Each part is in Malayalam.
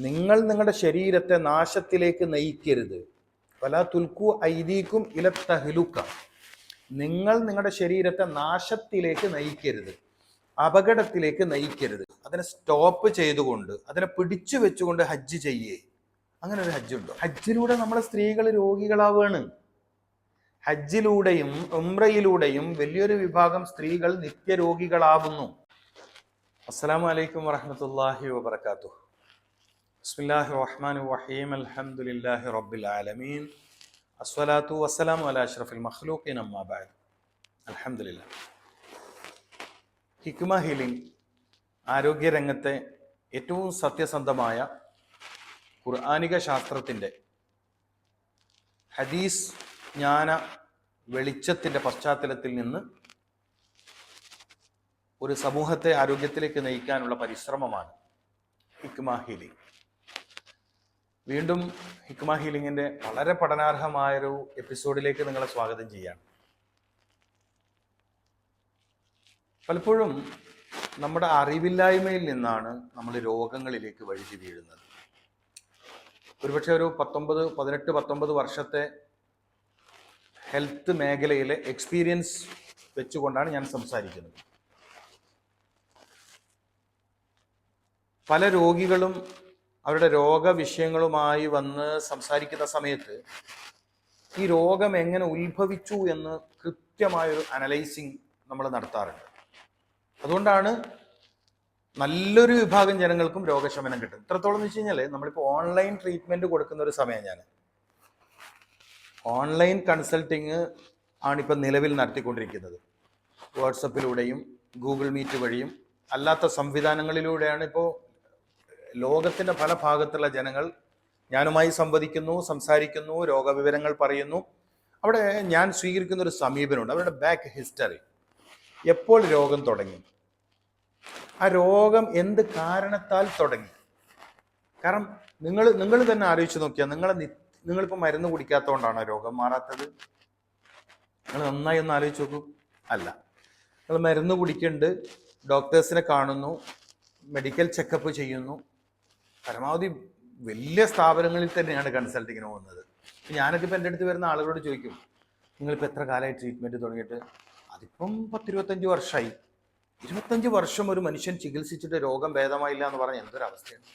നിങ്ങൾ നിങ്ങളുടെ ശരീരത്തെ നാശത്തിലേക്ക് നയിക്കരുത്. വലാ തുൽക്കു ഐദീക്കും ഇല തഹ്ലുക. നിങ്ങൾ നിങ്ങളുടെ ശരീരത്തെ നാശത്തിലേക്ക് നയിക്കരുത്, അപകടത്തിലേക്ക് നയിക്കരുത്. അതിനെ സ്റ്റോപ്പ് ചെയ്തുകൊണ്ട്, അതിനെ പിടിച്ചു വെച്ചുകൊണ്ട് ഹജ്ജ് ചെയ്യേ. അങ്ങനെ ഒരു ഹജ്ജുണ്ടോ? ഹജ്ജിലൂടെ നമ്മളെ സ്ത്രീകൾ രോഗികളാവുകയാണ്. ഹജ്ജിലൂടെയും ഉംറയിലൂടെയും വലിയൊരു വിഭാഗം സ്ത്രീകൾ നിത്യരോഗികളാവുന്നു. അസ്സലാമു അലൈക്കും വറഹ്മത്തുള്ളാഹി വബറകാതുഹു. ബിസ്മില്ലാഹിർ റഹ്മാനിർ റഹീം. അൽഹംദുലില്ലാഹി റബ്ബിൽ ആലമീൻ. അസ്സലാത്തു വസ്സലാമു അലാ അഷ്റഫിൽ മഖ്ലൂഖീൻ. അമ്മാ ബഅദ്. അൽഹംദുലില്ലാഹ്. ഹിക്മ ഹീലിംഗ് ആരോഗ്യരംഗത്തെ ഏറ്റവും സത്യസന്ധമായ ഖുർആനിക ശാസ്ത്രത്തിൻ്റെ ഹദീസ് ജ്ഞാന വെളിച്ചത്തിൻ്റെ പശ്ചാത്തലത്തിൽ നിന്ന് ഒരു സമൂഹത്തെ ആരോഗ്യത്തിലേക്ക് നയിക്കാനുള്ള പരിശ്രമമാണ് ഹിക്മ ഹീലിംഗ്. വീണ്ടും ഹിക്മ ഹീലിംഗിൻ്റെ വളരെ പഠനാർഹമായൊരു എപ്പിസോഡിലേക്ക് നിങ്ങളെ സ്വാഗതം ചെയ്യാണ്. പലപ്പോഴും നമ്മുടെ അറിവില്ലായ്മയിൽ നിന്നാണ് നമ്മൾ രോഗങ്ങളിലേക്ക് വഴുതി വീഴുന്നത്. ഒരുപക്ഷെ ഒരു 18-19 വർഷത്തെ ഹെൽത്ത് മേഖലയിലെ എക്സ്പീരിയൻസ് വെച്ചുകൊണ്ടാണ് ഞാൻ സംസാരിക്കുന്നത്. പല രോഗികളും അവരുടെ രോഗവിഷയങ്ങളുമായി വന്ന് സംസാരിക്കുന്ന സമയത്ത് ഈ രോഗം എങ്ങനെ ഉത്ഭവിച്ചു എന്ന് കൃത്യമായൊരു അനലൈസിങ് നമ്മൾ നടത്താറുണ്ട്. അതുകൊണ്ടാണ് നല്ലൊരു വിഭാഗം ജനങ്ങൾക്കും രോഗശമനം കിട്ടും. ഇത്രത്തോളം എന്ന് വെച്ച് കഴിഞ്ഞാൽ നമ്മളിപ്പോൾ ഓൺലൈൻ ട്രീറ്റ്മെൻറ്റ് കൊടുക്കുന്ന ഒരു സമയം, ഞാൻ ഓൺലൈൻ കൺസൾട്ടിങ് ആണിപ്പോൾ നിലവിൽ നടത്തിക്കൊണ്ടിരിക്കുന്നത്. വാട്സപ്പിലൂടെയും ഗൂഗിൾ മീറ്റ് വഴിയും അല്ലാത്ത സംവിധാനങ്ങളിലൂടെയാണ് ഇപ്പോൾ ലോകത്തിൻ്റെ പല ഭാഗത്തുള്ള ജനങ്ങൾ ഞാനുമായി സംവദിക്കുന്നു, സംസാരിക്കുന്നു, രോഗവിവരങ്ങൾ പറയുന്നു. അവിടെ ഞാൻ സ്വീകരിക്കുന്ന ഒരു സമീപനമുണ്ട്. അവരുടെ ബാക്ക് ഹിസ്റ്ററി, എപ്പോൾ രോഗം തുടങ്ങി, ആ രോഗം എന്ത് കാരണത്താൽ തുടങ്ങി. കാരണം നിങ്ങൾ തന്നെ ആലോചിച്ച് നോക്കിയാൽ നിങ്ങളിപ്പോൾ മരുന്ന് കുടിക്കാത്തതുകൊണ്ടാണോ രോഗം മാറാത്തത്? നിങ്ങൾ നന്നായി ഒന്ന് ആലോചിച്ച് നോക്കൂ. അല്ല, നിങ്ങൾ മരുന്ന് കുടിക്കുന്നുണ്ട്, ഡോക്ടേഴ്സിനെ കാണുന്നു, മെഡിക്കൽ ചെക്കപ്പ് ചെയ്യുന്നു, പരമാവധി വലിയ സ്ഥാപനങ്ങളിൽ തന്നെയാണ് കൺസൾട്ടിങ്ങിന് പോകുന്നത്. ഞാനൊക്കെ ഇപ്പം എൻ്റെ അടുത്ത് വരുന്ന ആളുകളോട് ചോദിക്കും, നിങ്ങളിപ്പോൾ എത്ര കാലമായി ട്രീറ്റ്മെൻറ്റ് തുടങ്ങിയിട്ട്? അതിപ്പം 10-25 വർഷമായി. 25 വർഷം ഒരു മനുഷ്യൻ ചികിത്സിച്ചിട്ട് രോഗം ഭേദമായില്ല എന്ന് പറഞ്ഞാൽ എന്തൊരവസ്ഥയാണ്.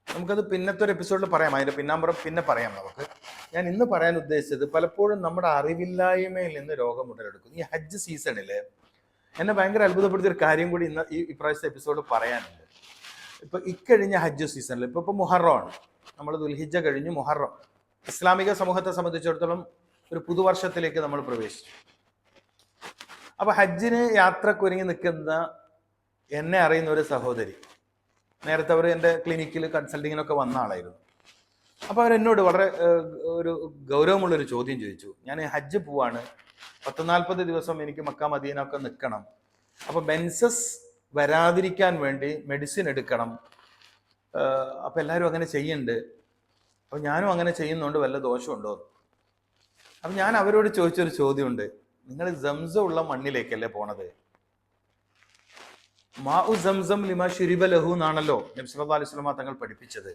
നമുക്കത് പിന്നത്തെ ഒരു എപ്പിസോഡിൽ പറയാം, അതിൻ്റെ പിന്നാമ്പുറം പിന്നെ പറയാം. നമുക്ക് ഞാൻ ഇന്ന് പറയാൻ ഉദ്ദേശിച്ചത്, പലപ്പോഴും നമ്മുടെ അറിവില്ലായ്മയിൽ നിന്ന് രോഗം ഉടലെടുക്കും. ഈ ഹജ്ജ് സീസണിൽ എന്നെ ഭയങ്കര അത്ഭുതപ്പെടുത്തിയൊരു കാര്യം കൂടി ഇന്ന് ഈ പ്രാവശ്യത്തെ എപ്പിസോഡ് പറയാനുണ്ട്. ഇപ്പം ഇക്കഴിഞ്ഞ ഹജ്ജ് സീസണിൽ ഇപ്പോൾ മുഹറമാണ്, നമ്മൾ ദുൽഹിജ്ജ കഴിഞ്ഞ് മുഹറം, ഇസ്ലാമിക സമൂഹത്തെ സംബന്ധിച്ചിടത്തോളം ഒരു പുതുവർഷത്തിലേക്ക് നമ്മൾ പ്രവേശിച്ചു. അപ്പോൾ ഹജ്ജിന് യാത്രക്കൊരുങ്ങി നിൽക്കുന്ന എന്നെ അറിയുന്ന ഒരു സഹോദരി, നേരത്തെ അവർ എൻ്റെ ക്ലിനിക്കിൽ കൺസൾട്ടിങ്ങിനൊക്കെ വന്ന ആളായിരുന്നു. അപ്പോൾ അവരെന്നോട് വളരെ ഒരു ഗൗരവമുള്ളൊരു ചോദ്യം ചോദിച്ചു. ഞാൻ ഹജ്ജ് പോവാണ്, 40 ദിവസം എനിക്ക് മക്ക മദീന ഒക്കെ നിൽക്കണം, അപ്പോൾ മെൻസസ് വരാതിരിക്കാൻ വേണ്ടി മെഡിസിൻ എടുക്കണം, അപ്പോൾ എല്ലാവരും അങ്ങനെ ചെയ്യുന്നുണ്ട്, അപ്പോൾ ഞാനും അങ്ങനെ ചെയ്യുന്നുണ്ട്, വല്ല ദോഷമുണ്ടോ? അപ്പം ഞാൻ അവരോട് ചോദിച്ചൊരു ചോദ്യമുണ്ട്. നിങ്ങൾ സംസം ഉള്ള മണ്ണിലേക്കല്ലേ പോണത്? മാഉ സംസം ലിമാ ശുരിബ ലഹു എന്നാണല്ലോ നബി സല്ലല്ലാഹു അലൈഹി വസല്ലം തങ്ങൾ പഠിപ്പിച്ചത്.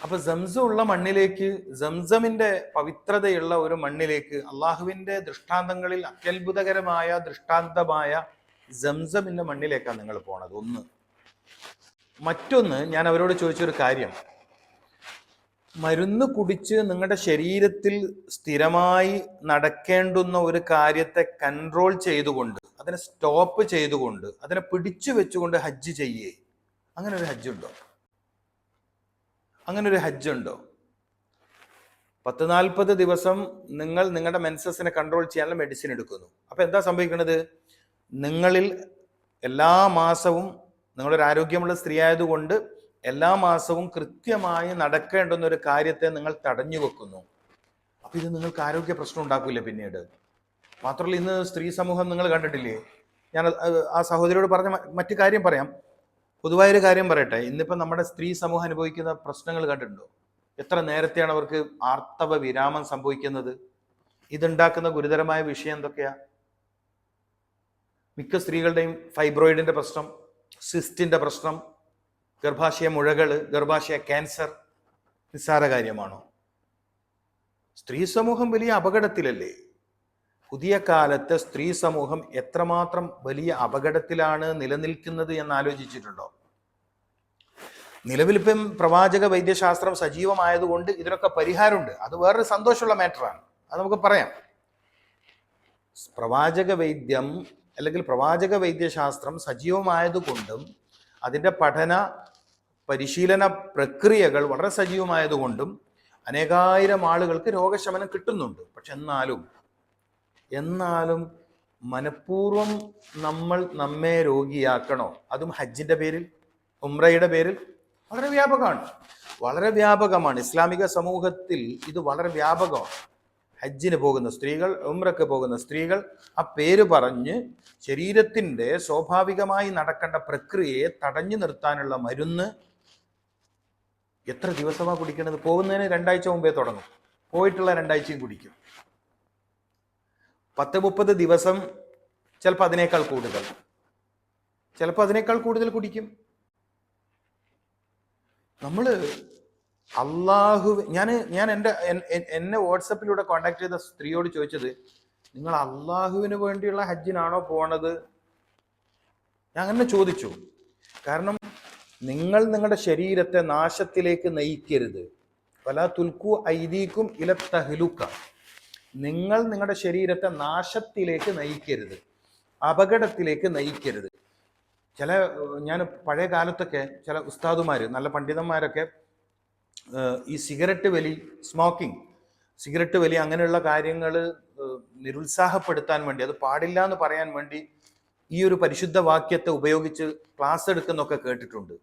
അപ്പൊ സംസം ഉള്ള മണ്ണിലേക്ക്, സംസമിന്റെ പവിത്രതയുള്ള ഒരു മണ്ണിലേക്ക്, അള്ളാഹുവിന്റെ ദൃഷ്ടാന്തങ്ങളിൽ അത്യത്ഭുതകരമായ ദൃഷ്ടാന്തമായ സംസമിന്റെ മണ്ണിലേക്കാണ് നിങ്ങൾ പോണത്. ഒന്ന്. മറ്റൊന്ന്, ഞാൻ അവരോട് ചോദിച്ചൊരു കാര്യം, മരുന്ന് കുടിച്ച് നിങ്ങളുടെ ശരീരത്തിൽ സ്ഥിരമായി നടക്കേണ്ടുന്ന ഒരു കാര്യത്തെ കൺട്രോൾ ചെയ്തുകൊണ്ട്, അതിനെ സ്റ്റോപ്പ് ചെയ്തുകൊണ്ട്, അതിനെ പിടിച്ചു വെച്ചുകൊണ്ട് ഹജ്ജ് ചെയ്യേ. അങ്ങനെ ഒരു ഹജ്ജുണ്ടോ? അങ്ങനെ ഒരു ഹജ്ജുണ്ടോ? 40 ദിവസം നിങ്ങൾ നിങ്ങളുടെ മെൻസസിനെ കൺട്രോൾ ചെയ്യാനുള്ള മെഡിസിൻ എടുക്കുന്നു. അപ്പൊ എന്താ സംഭവിക്കുന്നത്? നിങ്ങളിൽ എല്ലാ മാസവും, നിങ്ങളൊരു ആരോഗ്യമുള്ള സ്ത്രീ ആയതുകൊണ്ട് എല്ലാ മാസവും കൃത്യമായി നടക്കേണ്ടുന്ന ഒരു കാര്യത്തെ നിങ്ങൾ തടഞ്ഞു വെക്കുന്നു. അപ്പൊ ഇത് നിങ്ങൾക്ക് ആരോഗ്യ പ്രശ്നം ഉണ്ടാക്കില്ല പിന്നീട്. മാത്രമല്ല, ഇന്ന് സ്ത്രീ സമൂഹം നിങ്ങൾ കണ്ടിട്ടില്ലേ? ഞാൻ ആ സഹോദരിയോട് പറഞ്ഞ മറ്റു കാര്യം പറയാം, പൊതുവായൊരു കാര്യം പറയട്ടെ. ഇന്നിപ്പം നമ്മുടെ സ്ത്രീ സമൂഹം അനുഭവിക്കുന്ന പ്രശ്നങ്ങൾ കണ്ടിട്ടുണ്ടോ? എത്ര നേരത്തെയാണ് അവർക്ക് ആർത്തവ വിരാമം സംഭവിക്കുന്നത്? ഇതുണ്ടാക്കുന്ന ഗുരുതരമായ വിഷയം എന്തൊക്കെയാ? മിക്ക സ്ത്രീകളുടെയും ഫൈബ്രോയിഡിന്റെ പ്രശ്നം, സിസ്റ്റിന്റെ പ്രശ്നം, ഗർഭാശയ മുഴകൾ, ഗർഭാശയ ക്യാൻസർ നിസ്സാര കാര്യമാണോ? സ്ത്രീ സമൂഹം വലിയ അപകടത്തിലല്ലേ? പുതിയ കാലത്തെ സ്ത്രീ സമൂഹം എത്രമാത്രം വലിയ അപകടത്തിലാണ് നിലനിൽക്കുന്നത് എന്ന് ആലോചിച്ചിട്ടുണ്ടോ? നിലവിലിപ്പം പ്രവാചക വൈദ്യശാസ്ത്രം സജീവമായതുകൊണ്ട് ഇതിനൊക്കെ പരിഹാരമുണ്ട്. അത് വേറൊരു സന്തോഷമുള്ള മാറ്ററാണ്, അത് നമുക്ക് പറയാം. പ്രവാചക വൈദ്യം അല്ലെങ്കിൽ പ്രവാചക വൈദ്യശാസ്ത്രം സജീവമായതുകൊണ്ടും അതിൻ്റെ പഠന പരിശീലന പ്രക്രിയകൾ വളരെ സജീവമായതുകൊണ്ടും അനേകായിരം ആളുകൾക്ക് രോഗശമനം കിട്ടുന്നുണ്ട്. പക്ഷെ എന്നാലും മനഃപൂർവ്വം നമ്മെ രോഗിയാക്കണോ? അതും ഹജ്ജിൻ്റെ പേരിൽ, ഉംറയുടെ പേരിൽ? വളരെ വ്യാപകമാണ്. ഇസ്ലാമിക സമൂഹത്തിൽ ഇത് വളരെ വ്യാപകമാണ്. ഹജ്ജിന് പോകുന്ന സ്ത്രീകൾ, ഉംറയ്ക്ക് പോകുന്ന സ്ത്രീകൾ ആ പേര് പറഞ്ഞ് ശരീരത്തിൻ്റെ സ്വാഭാവികമായി നടക്കേണ്ട പ്രക്രിയയെ തടഞ്ഞു നിർത്താനുള്ള മരുന്ന് എത്ര ദിവസമാണ് കുടിക്കേണ്ടത്? പോകുന്നതിന് 2 ആഴ്ച മുമ്പേ തുടങ്ങും, പോയിട്ടുള്ള 2 ആഴ്ചയും കുടിക്കും. 10-30 ദിവസം, ചിലപ്പോൾ അതിനേക്കാൾ കൂടുതൽ കുടിക്കും. നമ്മൾ ഞാൻ എന്നെ വാട്സപ്പിലൂടെ കോണ്ടാക്ട് ചെയ്ത സ്ത്രീയോട് ചോദിച്ചത്, നിങ്ങൾ അള്ളാഹുവിന് വേണ്ടിയുള്ള ഹജ്ജിനാണോ പോണത്? ഞാൻ അങ്ങനെ ചോദിച്ചു. കാരണം നിങ്ങൾ നിങ്ങളുടെ ശരീരത്തെ നാശത്തിലേക്ക് നയിക്കരുത്. വലാ തുൽക്കു ഐദീക്കും ഇല തഹ്ലുക. നിങ്ങൾ നിങ്ങളുടെ ശരീരത്തെ നാശത്തിലേക്ക് നയിക്കരുത്, അപകടത്തിലേക്ക് നയിക്കരുത്. ഞാൻ പഴയ കാലത്തൊക്കെ ചില ഉസ്താദുമാർ, നല്ല പണ്ഡിതന്മാരൊക്കെ ഈ സിഗരറ്റ് വലി അങ്ങനെയുള്ള കാര്യങ്ങൾ നിരുത്സാഹപ്പെടുത്താൻ വേണ്ടി, അത് പാടില്ല എന്ന് പറയാൻ വേണ്ടി ഈ ഒരു പരിശുദ്ധ വാക്യത്തെ ഉപയോഗിച്ച് ക്ലാസ് എടുക്കുന്നൊക്കെ കേട്ടിട്ടുണ്ട്.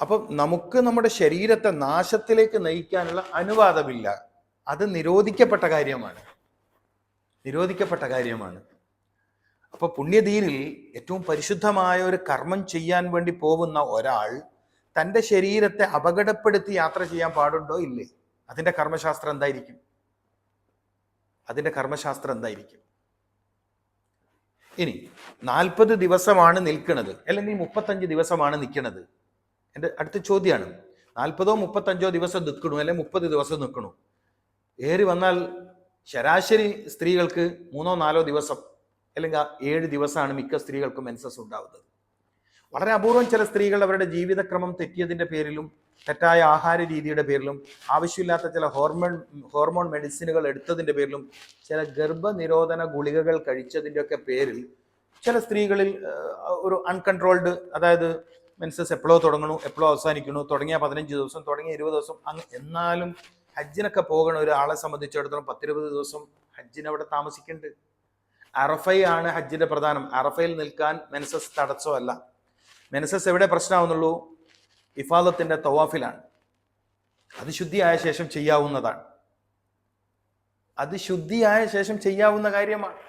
അപ്പം നമുക്ക് നമ്മുടെ ശരീരത്തെ നാശത്തിലേക്ക് നയിക്കാനുള്ള അനുവാദമില്ല. അത് നിരോധിക്കപ്പെട്ട കാര്യമാണ്. അപ്പൊ പുണ്യദീനിൽ ഏറ്റവും പരിശുദ്ധമായ ഒരു കർമ്മം ചെയ്യാൻ വേണ്ടി പോകുന്ന ഒരാൾ തൻ്റെ ശരീരത്തെ അപകടപ്പെടുത്തി യാത്ര ചെയ്യാൻ പാടുണ്ടോ? ഇല്ലേ? അതിൻ്റെ കർമ്മശാസ്ത്രം എന്തായിരിക്കും? ഇനി 40 ദിവസമാണ് നിൽക്കുന്നത്, അല്ലെങ്കിൽ 35 ദിവസമാണ് നിൽക്കുന്നത്. എൻ്റെ അടുത്ത ചോദ്യമാണ്, 40ഓ 35ഓ ദിവസം നിൽക്കണു, അല്ലെങ്കിൽ 30 ദിവസം നിൽക്കണു? ഏറി വന്നാൽ ശരാശരി സ്ത്രീകൾക്ക് 3-4 ദിവസം അല്ലെങ്കിൽ 7 ദിവസമാണ് മിക്ക സ്ത്രീകൾക്കും മെൻസസ് ഉണ്ടാവുന്നത്. വളരെ അപൂർവം ചില സ്ത്രീകൾ അവരുടെ ജീവിതക്രമം തെറ്റിയതിൻ്റെ പേരിലും തെറ്റായ ആഹാര രീതിയുടെ പേരിലും ആവശ്യമില്ലാത്ത ചില ഹോർമോൺ മെഡിസിനുകൾ എടുത്തതിൻ്റെ പേരിലും ചില ഗർഭനിരോധന ഗുളികകൾ കഴിച്ചതിൻ്റെയൊക്കെ പേരിൽ ചില സ്ത്രീകളിൽ ഒരു അൺകൺട്രോൾഡ്, അതായത് മെൻസസ് എപ്പോഴോ തുടങ്ങണു, എപ്പോഴോ അവസാനിക്കണു, തുടങ്ങിയ 15 ദിവസം, തുടങ്ങിയ 20 ദിവസം എന്നാലും ഹജ്ജിനൊക്കെ പോകണ ഒരാളെ സംബന്ധിച്ചിടത്തോളം 10-20 ദിവസം ഹജ്ജിന് അവിടെ താമസിക്കുന്നുണ്ട്. അറഫയാണ് ഹജ്ജിന്റെ പ്രധാനം. അറഫയിൽ നിൽക്കാൻ മെൻസസ് തടസ്സമല്ല. മെൻസസ് എവിടെ പ്രശ്നമാവുന്നുള്ളൂ? ഇഫാദത്തിന്റെ തവാഫിലാണ്. അത് ശുദ്ധിയായ ശേഷം ചെയ്യാവുന്ന കാര്യമാണ്.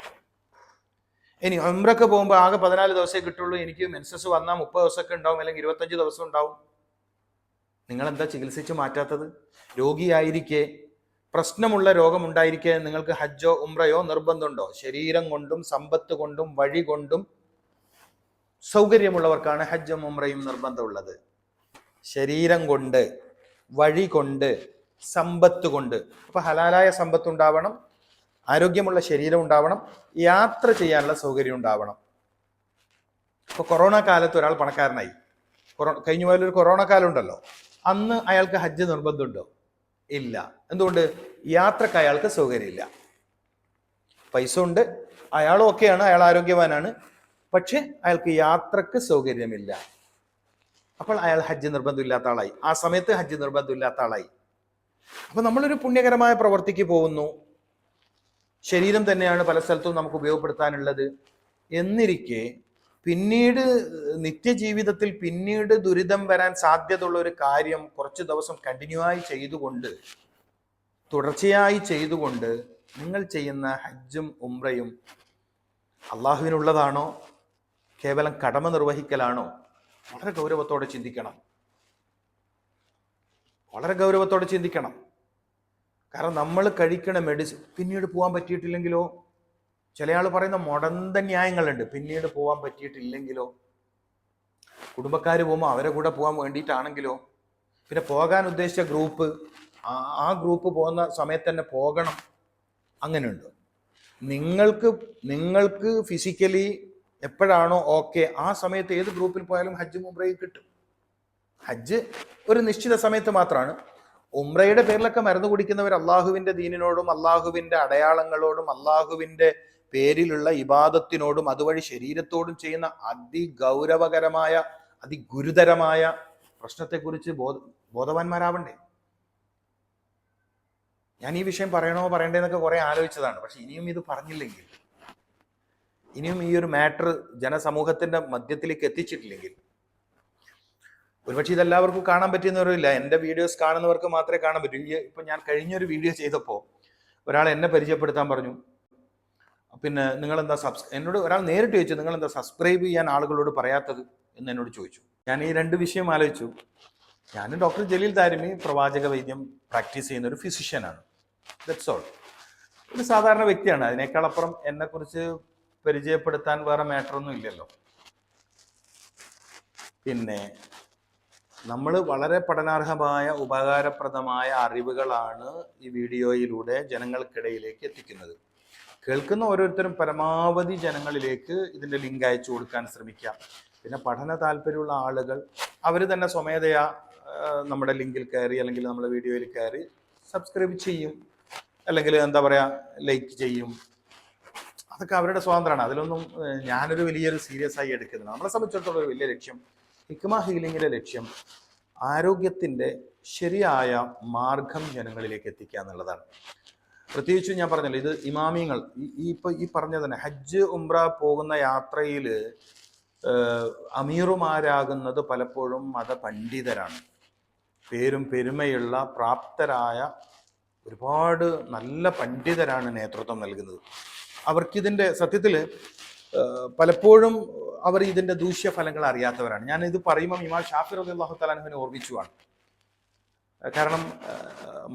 ഇനി ഉംറക്ക് പോകുമ്പോൾ ആകെ 14 ദിവസമേ കിട്ടുള്ളൂ, എനിക്ക് മെൻസസ് വന്നാൽ 30 ദിവസമൊക്കെ ഉണ്ടാവും, അല്ലെങ്കിൽ 25 ദിവസം ഉണ്ടാവും. നിങ്ങൾ എന്താ ചികിത്സിച്ച് മാറ്റാത്തത്? രോഗിയായിരിക്കെ, പ്രശ്നമുള്ള രോഗമുണ്ടായിരിക്കെ നിങ്ങൾക്ക് ഹജ്ജോ ഉംറയോ നിർബന്ധമുണ്ടോ? ശരീരം കൊണ്ടും സമ്പത്ത് കൊണ്ടും വഴി കൊണ്ടും സൗകര്യമുള്ളവർക്കാണ് ഹജ്ജും ഉംറയും നിർബന്ധമുള്ളത്. ശരീരം കൊണ്ട്, വഴി കൊണ്ട്, സമ്പത്ത് കൊണ്ട്. അപ്പൊ ഹലാലായ സമ്പത്ത് ഉണ്ടാവണം, ആരോഗ്യമുള്ള ശരീരം ഉണ്ടാവണം, യാത്ര ചെയ്യാനുള്ള സൗകര്യം ഉണ്ടാവണം. ഇപ്പൊ കൊറോണ കാലത്ത് ഒരാൾ പണക്കാരനായി, കഴിഞ്ഞ പോലൊരു കൊറോണ കാലം ഉണ്ടല്ലോ, അന്ന് അയാൾക്ക് ഹജ്ജ് നിർബന്ധമുണ്ടോ? ഇല്ല. എന്തുകൊണ്ട്? യാത്രക്ക് അയാൾക്ക് സൗകര്യമില്ല. പൈസ ഉണ്ട്, അയാളും ഒക്കെയാണ്, അയാൾ ആരോഗ്യവാനാണ്, പക്ഷെ അയാൾക്ക് യാത്രക്ക് സൗകര്യമില്ല. അപ്പോൾ അയാൾ ഹജ്ജ് നിർബന്ധമില്ലാത്ത ആളായി. ആ സമയത്ത് ഹജ്ജ് നിർബന്ധമില്ലാത്ത ആളായി. അപ്പൊ നമ്മളൊരു പുണ്യകരമായ പ്രവൃത്തിക്ക് പോകുന്നു, ശരീരം തന്നെയാണ് പല സ്ഥലത്തും നമുക്ക് ഉപയോഗപ്പെടുത്താനുള്ളത് എന്നിരിക്കെ പിന്നീട് നിത്യജീവിതത്തിൽ പിന്നീട് ദുരിതം വരാൻ സാധ്യതയുള്ള ഒരു കാര്യം കുറച്ച് ദിവസം തുടർച്ചയായി ചെയ്തുകൊണ്ട് നിങ്ങൾ ചെയ്യുന്ന ഹജ്ജും ഉംറയും അള്ളാഹുവിനുള്ളതാണോ, കേവലം കടമ നിർവഹിക്കലാണോ? വളരെ ഗൗരവത്തോടെ ചിന്തിക്കണം. കാരണം നമ്മൾ കഴിക്കണ മെഡിസിൻ പിന്നീട് പോകാൻ പറ്റിയിട്ടില്ലെങ്കിലോ? ചില ആൾ പറയുന്ന മുടന്ത ന്യായങ്ങളുണ്ട്. പിന്നീട് പോകാൻ പറ്റിയിട്ടില്ലെങ്കിലോ? കുടുംബക്കാർ പോകുമ്പോൾ അവരെ കൂടെ പോകാൻ വേണ്ടിയിട്ടാണെങ്കിലോ, പിന്നെ പോകാൻ ഉദ്ദേശിച്ച ഗ്രൂപ്പ് ആ ഗ്രൂപ്പ് പോകുന്ന സമയത്ത് തന്നെ പോകണം, അങ്ങനെയുണ്ട്. നിങ്ങൾക്ക് ഫിസിക്കലി എപ്പോഴാണോ ഓക്കെ ആ സമയത്ത് ഏത് ഗ്രൂപ്പിൽ പോയാലും ഹജ്ജ് ഉംറയും കിട്ടും. ഹജ്ജ് ഒരു നിശ്ചിത സമയത്ത് മാത്രമാണ്. ഉംറയുടെ പേരിലൊക്കെ മരുന്ന് കുടിക്കുന്നവർ അള്ളാഹുവിൻ്റെ ദീനിനോടും അള്ളാഹുവിൻ്റെ അടയാളങ്ങളോടും അള്ളാഹുവിൻ്റെ പേരിലുള്ള ഇബാദത്തിനോടും അതുവഴി ശരീരത്തോടും ചെയ്യുന്ന അതിഗൗരവകരമായ അതിഗുരുതരമായ പ്രശ്നത്തെക്കുറിച്ച് ബോധവാന്മാരാവണ്ടേ. ഞാൻ ഈ വിഷയം പറയണോ പറയണ്ടേന്നൊക്കെ കുറെ ആലോചിച്ചതാണ്. പക്ഷെ ഇനിയും ഇത് പറഞ്ഞില്ലെങ്കിൽ, ഇനിയും ഈ ഒരു മാറ്റർ ജനസമൂഹത്തിന്റെ മധ്യത്തിലേക്ക് എത്തിച്ചിട്ടില്ലെങ്കിൽ, ഒരുപക്ഷെ ഇതെല്ലാവർക്കും കാണാൻ പറ്റുന്നവരില്ല. എൻ്റെ വീഡിയോസ് കാണുന്നവർക്ക് മാത്രമേ കാണാൻ പറ്റൂ. ഇപ്പൊ ഞാൻ കഴിഞ്ഞൊരു വീഡിയോ ചെയ്തപ്പോൾ ഒരാൾ എന്നെ പരിചയപ്പെടുത്താൻ പറഞ്ഞു. പിന്നെ നിങ്ങളെന്താ എന്നോട് ഒരാൾ നേരിട്ട് ചോദിച്ചു, നിങ്ങളെന്താ സബ്സ്ക്രൈബ് ചെയ്യാൻ ആളുകളോട് പറയാത്തത് എന്ന് എന്നോട് ചോദിച്ചു. ഞാൻ ഈ രണ്ട് വിഷയം ആലോചിച്ചു. ഞാൻ ഡോക്ടർ ജലീൽ താരിമി പ്രവാചക വൈദ്യം പ്രാക്ടീസ് ചെയ്യുന്ന ഒരു ഫിസിഷ്യനാണ്. That's all. ഒരു സാധാരണ വ്യക്തിയാണ്. അതിനേക്കാൾ അപ്പുറം എന്നെക്കുറിച്ച് പരിചയപ്പെടുത്താൻ വേറെ മാറ്ററൊന്നും ഇല്ലല്ലോ. പിന്നെ നമ്മൾ വളരെ പഠനാർഹമായ ഉപകാരപ്രദമായ അറിവുകളാണ് ഈ വീഡിയോയിലൂടെ ജനങ്ങൾക്കിടയിലേക്ക് എത്തിക്കുന്നത്. കേൾക്കുന്ന ഓരോരുത്തരും പരമാവധി ജനങ്ങളിലേക്ക് ഇതിൻ്റെ ലിങ്ക് അയച്ചു കൊടുക്കാൻ ശ്രമിക്കാം. പിന്നെ പഠന താല്പര്യമുള്ള ആളുകൾ അവർ തന്നെ സ്വമേധയാ നമ്മുടെ ലിങ്കിൽ കയറി അല്ലെങ്കിൽ നമ്മുടെ വീഡിയോയിൽ കയറി സബ്സ്ക്രൈബ് ചെയ്യും, അല്ലെങ്കിൽ എന്താ പറയുക ലൈക്ക് ചെയ്യും. അതൊക്കെ അവരുടെ സ്വാതന്ത്ര്യമാണ്. അതിലൊന്നും ഞാനൊരു വലിയൊരു സീരിയസ് ആയി എടുക്കുന്നത്. നമ്മളെ സംബന്ധിച്ചിടത്തോളം ഒരു വലിയ ലക്ഷ്യം, ഹിക്മ ഹീലിങ്ങിൻ്റെ ലക്ഷ്യം ആരോഗ്യത്തിൻ്റെ ശരിയായ മാർഗം ജനങ്ങളിലേക്ക് എത്തിക്കുക എന്നുള്ളതാണ്. പ്രത്യേകിച്ചും ഞാൻ പറഞ്ഞല്ലോ, ഇത് ഇമാമിയങ്ങൾ ഈ പറഞ്ഞ തന്നെ ഹജ്ജ് ഉംറ പോകുന്ന യാത്രയിൽ അമീറുമാരാകുന്നത് പലപ്പോഴും മതപണ്ഡിതരാണ്. പേരും പെരുമയുള്ള പ്രാപ്തരായ ഒരുപാട് നല്ല പണ്ഡിതരാണ് നേതൃത്വം നൽകുന്നത്. അവർക്കിതിൻ്റെ സത്യത്തിൽ പലപ്പോഴും അവർ ഇതിൻ്റെ ദൂഷ്യഫലങ്ങൾ അറിയാത്തവരാണ്. ഞാൻ ഇത് പറയുമ്പോൾ ഇമാം ഷാഫി റളിയല്ലാഹു തആല അൻഹുവിനെ ഓർമ്മിച്ചുവാണ്. കാരണം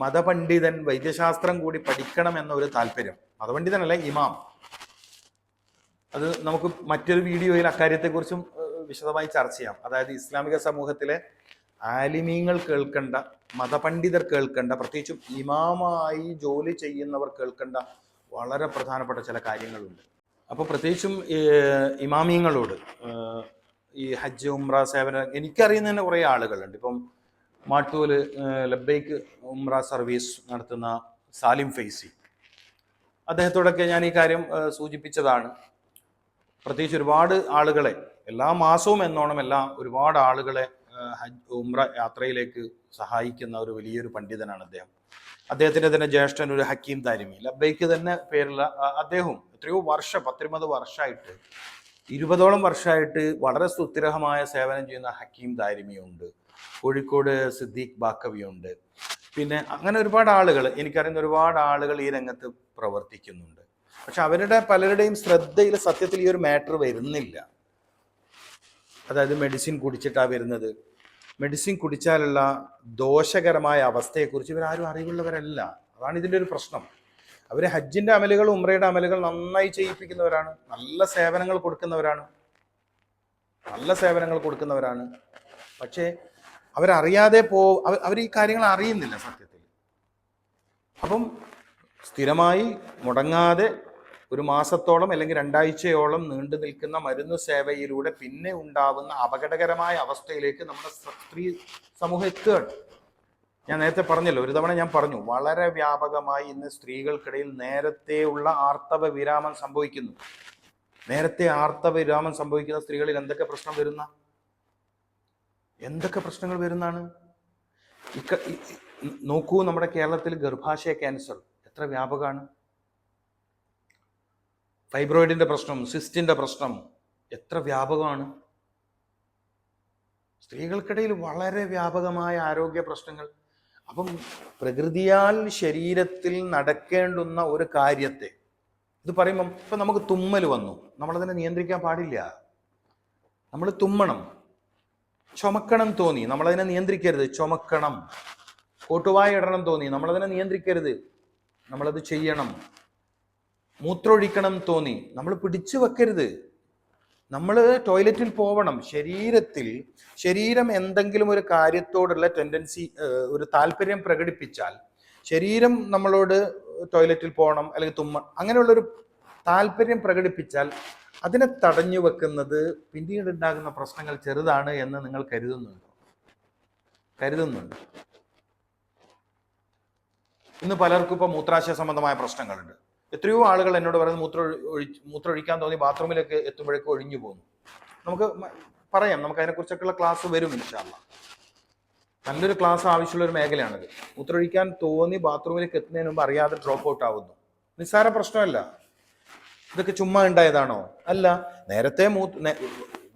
മതപണ്ഡിതൻ വൈദ്യശാസ്ത്രം കൂടി പഠിക്കണം എന്ന ഒരു താല്പര്യം, മതപണ്ഡിതനല്ല ഇമാം. അത് നമുക്ക് മറ്റൊരു വീഡിയോയിൽ അക്കാര്യത്തെക്കുറിച്ചും വിശദമായി ചർച്ച ചെയ്യാം. അതായത് ഇസ്ലാമിക സമൂഹത്തിലെ ആലിമീങ്ങൾ കേൾക്കേണ്ട, മതപണ്ഡിതർ കേൾക്കേണ്ട, പ്രത്യേകിച്ചും ഇമാമായി ജോലി ചെയ്യുന്നവർ കേൾക്കേണ്ട വളരെ പ്രധാനപ്പെട്ട ചില കാര്യങ്ങളുണ്ട്. അപ്പോൾ പ്രത്യേകിച്ചും ഇമാമിയങ്ങളോട് ഈ ഹജ്ജ് ഉംറ സേവനം എനിക്കറിയുന്ന തന്നെ കുറേ ആളുകളുണ്ട്. ഇപ്പം മാട്ടൂല് ലബ്ബൈക്ക് ഉംറ സർവീസ് നടത്തുന്ന സാലിം ഫൈസി, അദ്ദേഹത്തോടൊക്കെ ഞാൻ ഈ കാര്യം സൂചിപ്പിച്ചതാണ്. പ്രത്യേകിച്ച് ഒരുപാട് ആളുകളെ എല്ലാ മാസവും എന്നോണം ഒരുപാട് ആളുകളെ ഹജ്ജ് ഉംറ യാത്രയിലേക്ക് സഹായിക്കുന്ന ഒരു വലിയൊരു പണ്ഡിതനാണ് അദ്ദേഹം. അദ്ദേഹത്തിൻ്റെ തന്നെ ജ്യേഷ്ഠൻ ഒരു ഹക്കീം താരിമി, ലബ്ബൈക്ക് തന്നെ പേരുള്ള അദ്ദേഹവും എത്രയോ വർഷം 10 വർഷമായിട്ട് 20ഓളം വർഷമായിട്ട് വളരെ സുസ്ഥിരമായ സേവനം ചെയ്യുന്ന ഹക്കീം താരിമിയുണ്ട്. കോഴിക്കോട് സിദ്ദീഖ് ബാക്കവിയുണ്ട്. പിന്നെ അങ്ങനെ ഒരുപാട് ആളുകൾ, എനിക്കറിയുന്ന ഒരുപാട് ആളുകൾ ഈ രംഗത്ത് പ്രവർത്തിക്കുന്നുണ്ട്. പക്ഷെ അവരുടെ പലരുടെയും ശ്രദ്ധയിൽ സത്യത്തിൽ ഈ ഒരു മാറ്റർ വരുന്നില്ല. അതായത് മെഡിസിൻ കുടിച്ചിട്ടാണ് വരുന്നത്, മെഡിസിൻ കുടിച്ചാലുള്ള ദോഷകരമായ അവസ്ഥയെക്കുറിച്ച് ഇവരാരും അറിവുള്ളവരല്ല. അതാണ് ഇതിൻ്റെ ഒരു പ്രശ്നം. അവർ ഹജ്ജിൻ്റെ അമലുകൾ ഉംറയുടെ അമലുകൾ നന്നായി ചെയ്യിപ്പിക്കുന്നവരാണ്, നല്ല സേവനങ്ങൾ കൊടുക്കുന്നവരാണ്. പക്ഷേ അവരറിയാതെ അവർ ഈ കാര്യങ്ങൾ അറിയുന്നില്ല സത്യത്തിൽ. അപ്പം സ്ഥിരമായി മുടങ്ങാതെ ഒരു മാസത്തോളം അല്ലെങ്കിൽ 2 ആഴ്ചയോളം നീണ്ടു നിൽക്കുന്ന മരുന്ന് സേവയിലൂടെ പിന്നെ ഉണ്ടാവുന്ന അപകടകരമായ അവസ്ഥയിലേക്ക് നമ്മുടെ സ്ത്രീ സമൂഹം എത്തുകയാണ്. ഞാൻ നേരത്തെ പറഞ്ഞല്ലോ, ഒരു തവണ ഞാൻ പറഞ്ഞു, വളരെ വ്യാപകമായി ഇന്ന് സ്ത്രീകൾക്കിടയിൽ നേരത്തെ ആർത്തവ വിരാമം സംഭവിക്കുന്നു. നേരത്തെ ആർത്തവ വിരാമം സംഭവിക്കുന്ന സ്ത്രീകളിൽ എന്തൊക്കെ പ്രശ്നങ്ങൾ വരുന്നതാണ്. നോക്കൂ, നമ്മുടെ കേരളത്തിൽ ഗർഭാശയ ക്യാൻസർ എത്ര വ്യാപകമാണ്. ഫൈബ്രോയിഡിന്റെ പ്രശ്നം, സിസ്റ്റിന്റെ പ്രശ്നം എത്ര വ്യാപകമാണ്. സ്ത്രീകൾക്കിടയിൽ വളരെ വ്യാപകമായ ആരോഗ്യ പ്രശ്നങ്ങൾ. അപ്പം പ്രകൃതിയാൽ ശരീരത്തിൽ നടക്കേണ്ടുന്ന ഒരു കാര്യത്തെ, ഇത് പറയുമ്പം ഇപ്പം നമുക്ക് തുമ്മൽ വന്നു, നമ്മളതിനെ നിയന്ത്രിക്കാൻ പാടില്ല. നമ്മൾ തുമ്മണം. ചുമക്കണം തോന്നി, നമ്മളതിനെ നിയന്ത്രിക്കരുത്, ചുമക്കണം. കോട്ടുവായ ഇടണം തോന്നി, നമ്മളതിനെ നിയന്ത്രിക്കരുത്, നമ്മളത് ചെയ്യണം. മൂത്രമൊഴിക്കണം തോന്നി, നമ്മൾ പിടിച്ചു വെക്കരുത്, നമ്മൾ ടോയ്ലറ്റിൽ പോകണം. ശരീരം എന്തെങ്കിലും ഒരു കാര്യത്തോടുള്ള ടെൻഡൻസി, ഒരു താല്പര്യം പ്രകടിപ്പിച്ചാൽ, ശരീരം നമ്മളോട് ടോയ്ലറ്റിൽ പോകണം അല്ലെങ്കിൽ അങ്ങനെയുള്ളൊരു താല്പര്യം പ്രകടിപ്പിച്ചാൽ അതിനെ തടഞ്ഞു വെക്കുന്നത് പിന്നീട് ഉണ്ടാകുന്ന പ്രശ്നങ്ങൾ ചെറുതാണ് എന്ന് നിങ്ങൾ കരുതുന്നുണ്ട്? ഇന്ന് പലർക്കും ഇപ്പോൾ മൂത്രാശയ സംബന്ധമായ പ്രശ്നങ്ങളുണ്ട്. എത്രയോ ആളുകൾ എന്നോട് പറയുന്നത് മൂത്രമൊഴിക്കാൻ തോന്നി ബാത്റൂമിലേക്ക് എത്തുമ്പോഴേക്കും ഒഴിഞ്ഞു പോകുന്നു. നമുക്ക് പറയാം, നമുക്ക് അതിനെക്കുറിച്ചൊക്കെയുള്ള ക്ലാസ് വരും ഇൻഷാ അല്ലാഹ്. നല്ലൊരു ക്ലാസ് ആവശ്യമുള്ള ഒരു മേഖലയാണിത്. മൂത്രമൊഴിക്കാൻ തോന്നി ബാത്റൂമിലേക്ക് എത്തുന്നതിന് മുമ്പ് അറിയാതെ ഡ്രോപ്പ് ഔട്ട് ആവുന്നു. നിസ്സാര പ്രശ്നമല്ല. ഇതൊക്കെ ചുമ്മാ ഉണ്ടായതാണോ? അല്ല. നേരത്തെ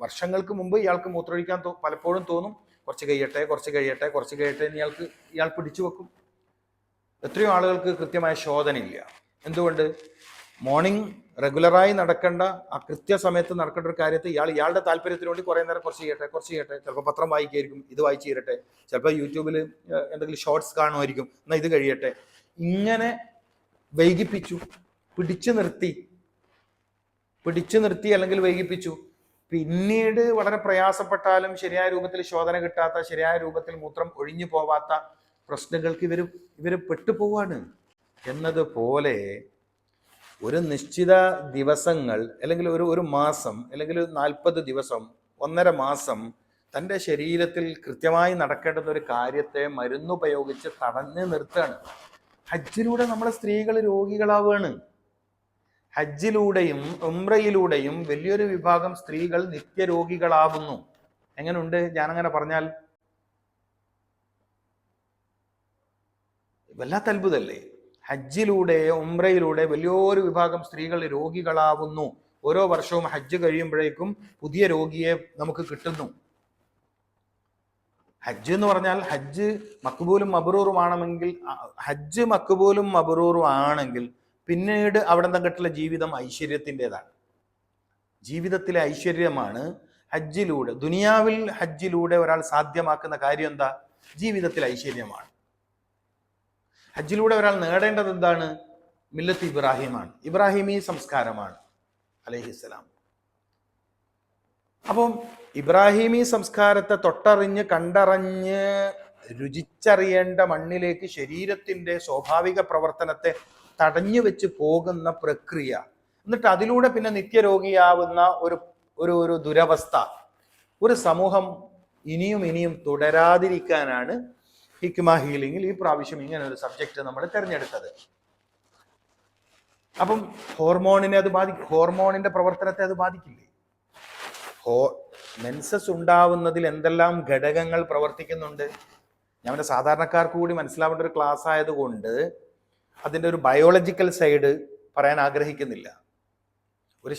വർഷങ്ങൾക്ക് മുമ്പ് ഇയാൾക്ക് മൂത്രമൊഴിക്കാൻ പലപ്പോഴും തോന്നും. കുറച്ച് കഴിയട്ടെ എന്ന് ഇയാൾ പിടിച്ചു വെക്കും. എത്രയോ ആളുകൾക്ക് കൃത്യമായ ശോധനയില്ല. എന്തുകൊണ്ട്? മോർണിംഗ് റെഗുലറായി നടക്കേണ്ട, ആ കൃത്യസമയത്ത് നടക്കേണ്ട ഒരു കാര്യത്തെ ഇയാളുടെ താല്പര്യത്തിന് വേണ്ടി കുറേ നേരം കുറച്ച് ചെയ്യട്ടെ. ചിലപ്പോൾ പത്രം വായിക്കായിരിക്കും, ഇത് വായിച്ചു തീരട്ടെ. ചിലപ്പോൾ യൂട്യൂബിൽ എന്തെങ്കിലും ഷോർട്സ് കാണുമായിരിക്കും, എന്നാൽ ഇത് കഴിയട്ടെ. ഇങ്ങനെ വൈകിപ്പിച്ചു, പിടിച്ചു നിർത്തി അല്ലെങ്കിൽ വൈകിപ്പിച്ചു. പിന്നീട് വളരെ പ്രയാസപ്പെട്ടാലും ശരിയായ രൂപത്തിൽ ശോധന കിട്ടാത്ത, ശരിയായ രൂപത്തിൽ മൂത്രം ഒഴിഞ്ഞു പോവാത്ത പ്രശ്നങ്ങൾക്ക് ഇവർ പെട്ടുപോവാണ്. എന്നതുപോലെ ഒരു നിശ്ചിത ദിവസങ്ങൾ അല്ലെങ്കിൽ ഒരു മാസം അല്ലെങ്കിൽ 40 ദിവസം, 1.5 മാസം തൻ്റെ ശരീരത്തിൽ കൃത്യമായി നടക്കേണ്ടുന്ന ഒരു കാര്യത്തെ മരുന്നുപയോഗിച്ച് തടഞ്ഞു നിർത്തുകയാണ്. ഹജ്ജിലൂടെ നമ്മളെ സ്ത്രീകൾ രോഗികളാവുകയാണ്. ഹജ്ജിലൂടെയും ഉംറയിലൂടെയും വലിയൊരു വിഭാഗം സ്ത്രീകൾ നിത്യരോഗികളാവുന്നു. എങ്ങനെയുണ്ട് ഞാനങ്ങനെ പറഞ്ഞാൽ? വല്ലാത്ത അത്ഭുതമല്ലേ? ഹജ്ജിലൂടെ ഉംറയിലൂടെ വലിയൊരു വിഭാഗം സ്ത്രീകൾ രോഗികളാവുന്നു. ഓരോ വർഷവും ഹജ്ജ് കഴിയുമ്പോഴേക്കും പുതിയ രോഗിയെ നമുക്ക് കിട്ടുന്നു. ഹജ്ജ് എന്ന് പറഞ്ഞാൽ ഹജ്ജ് മക്ബൂലും മബ്റൂറും ആണെങ്കിൽ പിന്നീട് അവിടെ നിന്നിട്ടുള്ള ജീവിതം ഐശ്വര്യത്തിൻ്റെതാണ്. ജീവിതത്തിലെ ഐശ്വര്യമാണ് ഹജ്ജിലൂടെ. ദുനിയാവിൽ ഹജ്ജിലൂടെ ഒരാൾ സാധ്യമാക്കുന്ന കാര്യം എന്താ? ജീവിതത്തിലെ ഐശ്വര്യമാണ്. ഹജ്ജിലൂടെ ഒരാൾ നേടേണ്ടത് എന്താണ്? മില്ലത്ത് ഇബ്രാഹിമാണ്, ഇബ്രാഹിമി സംസ്കാരമാണ് അലൈഹിസ്സലാം. അപ്പം ഇബ്രാഹിമി സംസ്കാരത്തെ തൊട്ടറിഞ്ഞ് കണ്ടറിഞ്ഞ് രുചിച്ചറിയേണ്ട മണ്ണിലേക്ക് ശരീരത്തിന്റെ സ്വാഭാവിക പ്രവർത്തനത്തെ തടഞ്ഞു വെച്ച് പോകുന്ന പ്രക്രിയ, എന്നിട്ട് അതിലൂടെ പിന്നെ നിത്യരോഗിയാവുന്ന ഒരു ദുരവസ്ഥ ഒരു സമൂഹം ഇനിയും തുടരാതിരിക്കാനാണ് ഹിക്മ ഹീലിംഗിൽ ഈ പ്രാവശ്യം ഇങ്ങനെ ഒരു സബ്ജക്റ്റ് നമ്മൾ തിരഞ്ഞെടുത്തത്. അപ്പം ഹോർമോണിന്റെ പ്രവർത്തനത്തെ അത് ബാധിക്കില്ലേ? മെൻസസ് ഉണ്ടാവുന്നതിൽ എന്തെല്ലാം ഘടകങ്ങൾ പ്രവർത്തിക്കുന്നുണ്ട്? ഞങ്ങളുടെ സാധാരണക്കാർക്ക് കൂടി മനസ്സിലാവേണ്ട ഒരു ക്ലാസ് ആയതുകൊണ്ട് അതിൻ്റെ ഒരു ബയോളജിക്കൽ സൈഡ് പറയാൻ ആഗ്രഹിക്കുന്നില്ല. ഒരു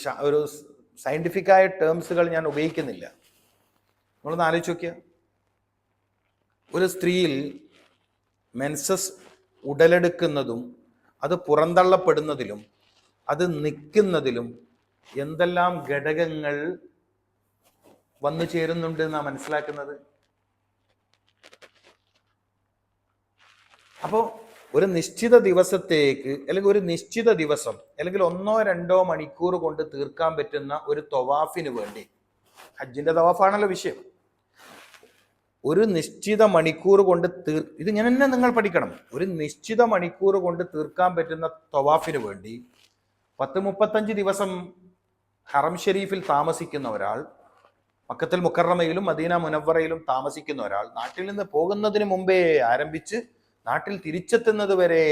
സയന്റിഫിക്കായ ടേംസുകൾ ഞാൻ ഉപയോഗിക്കുന്നില്ല. നമ്മളൊന്ന് ആലോചിച്ച് നോക്കിയ, ഒരു സ്ത്രീയിൽ മെൻസസ് ഉടലെടുക്കുന്നതും അത് പുറന്തള്ളപ്പെടുന്നതിലും അത് നിൽക്കുന്നതിലും എന്തെല്ലാം ഘടകങ്ങൾ വന്നു ചേരുന്നുണ്ട് എന്നാണ് മനസ്സിലാക്കുന്നത്. അപ്പോൾ ഒരു നിശ്ചിത ദിവസത്തേക്ക് അല്ലെങ്കിൽ ഒരു നിശ്ചിത ദിവസം അല്ലെങ്കിൽ 1-2 മണിക്കൂർ കൊണ്ട് തീർക്കാൻ പറ്റുന്ന ഒരു തവാഫിന് വേണ്ടി, ഹജ്ജിന്റെ തവാഫാണല്ലോ വിഷയം, ഒരു നിശ്ചിത മണിക്കൂർ കൊണ്ട് ഇത് ഞാൻ തന്നെ നിങ്ങൾ പഠിക്കണം. ഒരു നിശ്ചിത മണിക്കൂർ കൊണ്ട് തീർക്കാൻ പറ്റുന്ന തവാഫിന് വേണ്ടി 10-35 ദിവസം ഹറം ഷരീഫിൽ താമസിക്കുന്ന ഒരാൾ, മക്കത്തുൽ മുക്കറമയിലും മദീന മുനവ്വറയിലും താമസിക്കുന്ന ഒരാൾ, നാട്ടിൽ നിന്ന് പോകുന്നതിന് മുമ്പേ ആരംഭിച്ച് നാട്ടിൽ തിരിച്ചെത്തുന്നത് വരെ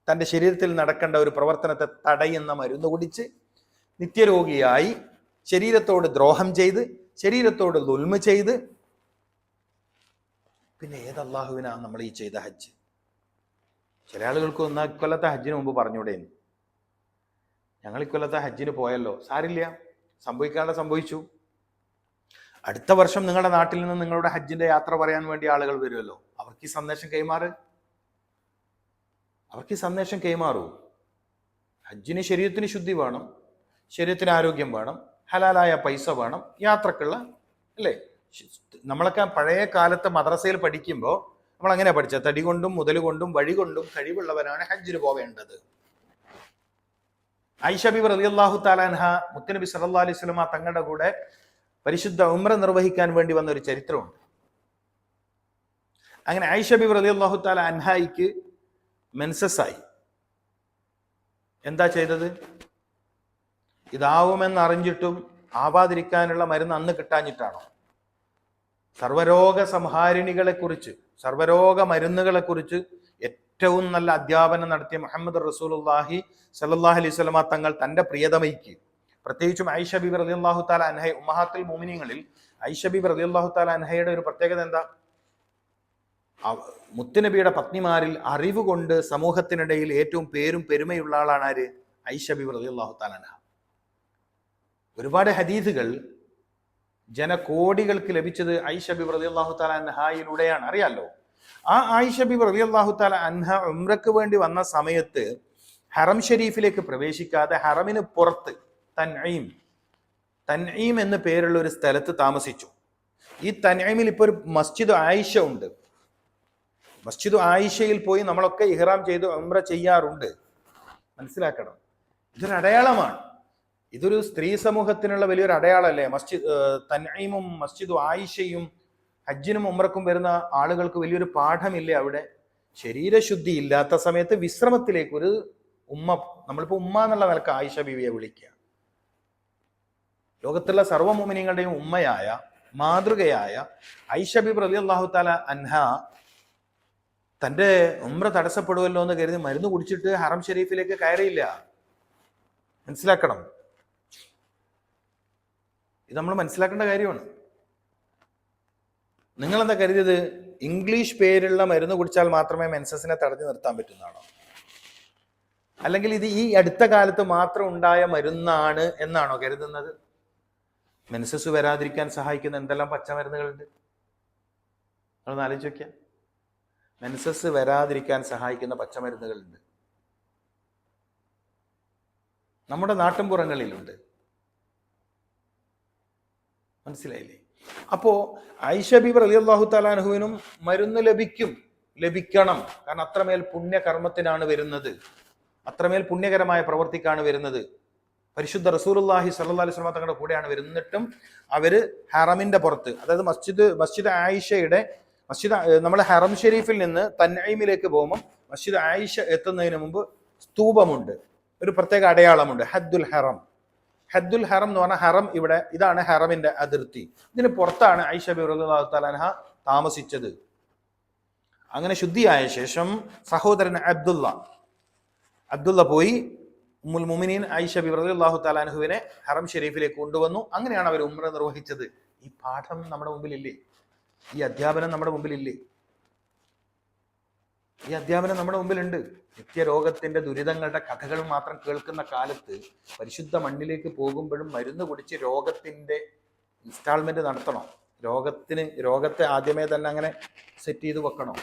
തൻ്റെ ശരീരത്തിൽ നടക്കേണ്ട ഒരു പ്രവർത്തനത്തെ തടയുന്ന മരുന്ന് കുടിച്ച് നിത്യരോഗിയായി ശരീരത്തോട് ദ്രോഹം ചെയ്ത് ശരീരത്തോട് ദുൽമ ചെയ്ത്, പിന്നെ ഏത് അള്ളാഹുവിനാണ് നമ്മൾ ഈ ചെയ്ത ഹജ്ജ്? ചില ആളുകൾക്ക് ഇക്കൊല്ലത്തെ ഹജ്ജിന് മുമ്പ് പറഞ്ഞൂടെ, ഞങ്ങൾ ഇക്കൊല്ലത്തെ ഹജ്ജിന് പോയല്ലോ, സാരില്ല, സംഭവിക്കാതെ സംഭവിച്ചു. അടുത്ത വർഷം നിങ്ങളുടെ നാട്ടിൽ നിന്ന് നിങ്ങളുടെ ഹജ്ജിന്റെ യാത്ര പറയാൻ വേണ്ടി ആളുകൾ വരുമല്ലോ, അവർക്ക് ഈ സന്ദേശം കൈമാറൂ. ഹജ്ജിന് ശരീരത്തിന് ശുദ്ധി വേണം, ശരീരത്തിന് ആരോഗ്യം വേണം, ഹലാലായ പൈസ വേണം, യാത്രക്കുള്ള, അല്ലേ? നമ്മളൊക്കെ പഴയ കാലത്തെ മദ്രസയിൽ പഠിക്കുമ്പോൾ നമ്മൾ അങ്ങനെ പഠിച്ച തടി കൊണ്ടും മുതൽ കൊണ്ടും വഴി കൊണ്ടും കഴിവുള്ളവരാണ് ഹജ്ജിന് പോവേണ്ടത്. ആയിഷ ബിബി റളിയല്ലാഹു തആല അൻഹ മുത്തുനബി സല്ലല്ലാഹു അലൈഹി വസല്ലമ തങ്ങളുടെ കൂടെ പരിശുദ്ധ ഉംറ നിർവഹിക്കാൻ വേണ്ടി വന്ന ഒരു ചരിത്രമുണ്ട്. അങ്ങനെ ആയിഷ ബിബി റളിയല്ലാഹു തആല അൻഹായിക്ക് മെൻസസ് ആയി. എന്താ ചെയ്തത്? ഇതാവുമെന്ന് അറിഞ്ഞിട്ടും ആവാതിരിക്കാനുള്ള മരുന്ന് അന്ന് കിട്ടാഞ്ഞിട്ടാണോ? സർവരോഗ സംഹാരിണികളെ കുറിച്ച്, സർവരോഗ മരുന്നുകളെ കുറിച്ച് ഏറ്റവും നല്ല അധ്യാപനം നടത്തിയ മുഹമ്മദ് റസൂലുള്ളാഹി സല്ലല്ലാഹു അലൈഹി വസല്ലമ തങ്ങൾ തന്റെ പ്രിയതമയ്ക്ക്, പ്രത്യേകിച്ചും ആയിഷ ബിബി റളിയല്ലാഹു തആല അൻഹ, ഉമ്മഹാത്തുൽ മുഅ്മിനീങ്ങളിൽ ആയിഷ ബിബി റളിയല്ലാഹു തആല അൻഹയുടെ ഒരു പ്രത്യേകത എന്താ? മുത്തുനബിയുടെ പത്നിമാരിൽ അറിവ് കൊണ്ട് സമൂഹത്തിനിടയിൽ ഏറ്റവും പേരും പെരുമയുള്ള ആളാണ് ആര്? ആയിഷ ബിബി റളിയല്ലാഹു തആല അൻഹ. ഒരുപാട് ഹദീസുകൾ ജനകോടികൾക്ക് ലഭിച്ചത് ആയിഷ ബിബി റളിയല്ലാഹു തആല അൻഹയിലൂടെയാണ്. അറിയാലോ, ആ ആയിഷ ബിബി റളിയല്ലാഹു തആല അൻഹ ഉംറക്ക് വേണ്ടി വന്ന സമയത്ത് ഹറം ഷരീഫിലേക്ക് പ്രവേശിക്കാതെ ഹറമിന് പുറത്ത് തൻഈം എന്ന് പേരുള്ള ഒരു സ്ഥലത്ത് താമസിച്ചു. ഈ തൻഈമിൽ ഇപ്പോൾ ഒരു മസ്ജിദ് ആയിഷ ഉണ്ട്. മസ്ജിദ് ആയിഷയിൽ പോയി നമ്മളൊക്കെ ഇഹ്റാം ചെയ്ത് ഉംറ ചെയ്യാറുണ്ട്. മനസ്സിലാക്കണം, ഇതൊരു അടയാളമാണ്. ഇതൊരു സ്ത്രീ സമൂഹത്തിനുള്ള വലിയൊരു അടയാളമല്ലേ? തൻഈമും മസ്ജിദ് ആയിഷയും ഹജ്ജിനും ഉംറക്കും വരുന്ന ആളുകൾക്ക് വലിയൊരു പാഠമില്ലേ അവിടെ? ശരീരശുദ്ധി ഇല്ലാത്ത സമയത്ത് വിശ്രമത്തിലേക്ക് ഒരു ഉമ്മ, നമ്മളിപ്പോൾ ഉമ്മ എന്നുള്ള നിലക്ക് ആയിഷ ബീവിയെ വിളിക്കുക. ലോകത്തുള്ള സർവ്വ മുഅ്മിനീങ്ങളുടെയും ഉമ്മയായ, മാതൃകയായ ആയിഷ ബീബി റളിയല്ലാഹു തആല അൻഹ തന്റെ ഉംറ തടസ്സപ്പെടുമല്ലോ എന്ന് കരുതി മരുന്ന് കുടിച്ചിട്ട് ഹറം ഷരീഫിലേക്ക് കയറിയില്ല. മനസ്സിലാക്കണം, ഇത് നമ്മൾ മനസ്സിലാക്കേണ്ട കാര്യമാണ്. നിങ്ങളെന്താ കരുതിയത്? ഇംഗ്ലീഷ് പേരുള്ള മരുന്ന് കുടിച്ചാൽ മാത്രമേ മെൻസസിനെ തടഞ്ഞു നിർത്താൻ പറ്റുന്നതാണോ? അല്ലെങ്കിൽ ഇത് ഈ അടുത്ത കാലത്ത് മാത്രം ഉണ്ടായ മരുന്നാണ് എന്നാണോ കരുതുന്നത്? മെൻസസ് വരാതിരിക്കാൻ സഹായിക്കുന്ന എന്തെല്ലാം പച്ചമരുന്നുകളുണ്ട്, നിങ്ങളൊന്ന് ആലോചിച്ച് നോക്കിയാൽ. മെൻസസ് വരാതിരിക്കാൻ സഹായിക്കുന്ന പച്ചമരുന്നുകളുണ്ട്, നമ്മുടെ നാട്ടിൻപുറങ്ങളിലുണ്ട്. മനസ്സിലായില്ലേ? അപ്പോ ആയിഷ ബീബി റളിയല്ലാഹു തആല അൻഹുവിനും മരുന്ന് ലഭിക്കണം. കാരണം അത്രമേൽ പുണ്യകർമ്മത്തിനാണ് വരുന്നത്, അത്രമേൽ പുണ്യകരമായ പ്രവർത്തിക്കാണ് വരുന്നത്. പരിശുദ്ധ റസൂലുള്ളാഹി സ്വല്ലല്ലാഹു അലൈഹി വസല്ലം തങ്ങളുടെ കൂടെയാണ് വരുന്നിട്ടും അവര് ഹറമിന്റെ പുറത്ത്, അതായത് മസ്ജിദ് ആയിഷയുടെ നമ്മൾ ഹറം ഷരീഫിൽ നിന്ന് തൻഈമിലേക്ക് പോകുമ്പോൾ മസ്ജിദ് ആയിഷ എത്തുന്നതിന് മുമ്പ് സ്തൂപമുണ്ട്, ഒരു പ്രത്യേക അടയാളമുണ്ട്, ഹദ്ദുൽ ഹറം. ഹദ്ദുൽ ഹറം എന്ന് പറഞ്ഞാൽ ഹറം ഇവിടെ, ഇതാണ് ഹറമിന്റെ അതിർത്തി. ഇതിന് പുറത്താണ് ആയിഷ ബിബി റളിയല്ലാഹു തആല അൻഹ താമസിച്ചത്. അങ്ങനെ ശുദ്ധിയായ ശേഷം സഹോദരൻ അബ്ദുള്ള പോയി ഉമ്മുൽ മുഅ്മിനീൻ ആയിഷ ബിബി റളിയല്ലാഹു തആല അൻഹുവിനെ ഹറം ഷരീഫിലേക്ക് കൊണ്ടുവന്നു. അങ്ങനെയാണ് അവർ ഉംറ നിർവഹിച്ചത്. ഈ പാഠം നമ്മുടെ മുമ്പിലില്ലേ? ഈ അധ്യാപനം നമ്മുടെ മുമ്പിലില്ലേ? ഈ അധ്യാപനം നമ്മുടെ മുമ്പിലുണ്ട്. നിത്യരോഗത്തിന്റെ ദുരിതങ്ങളുടെ കഥകൾ മാത്രം കേൾക്കുന്ന കാലത്ത് പരിശുദ്ധ മണ്ണിലേക്ക് പോകുമ്പോഴും മരുന്ന് കുടിച്ച് രോഗത്തിന്റെ ഇൻസ്റ്റാൾമെന്റ് നടത്തണോ? രോഗത്തെ ആദ്യമേ തന്നെ അങ്ങനെ സെറ്റ് ചെയ്ത് വെക്കണോ?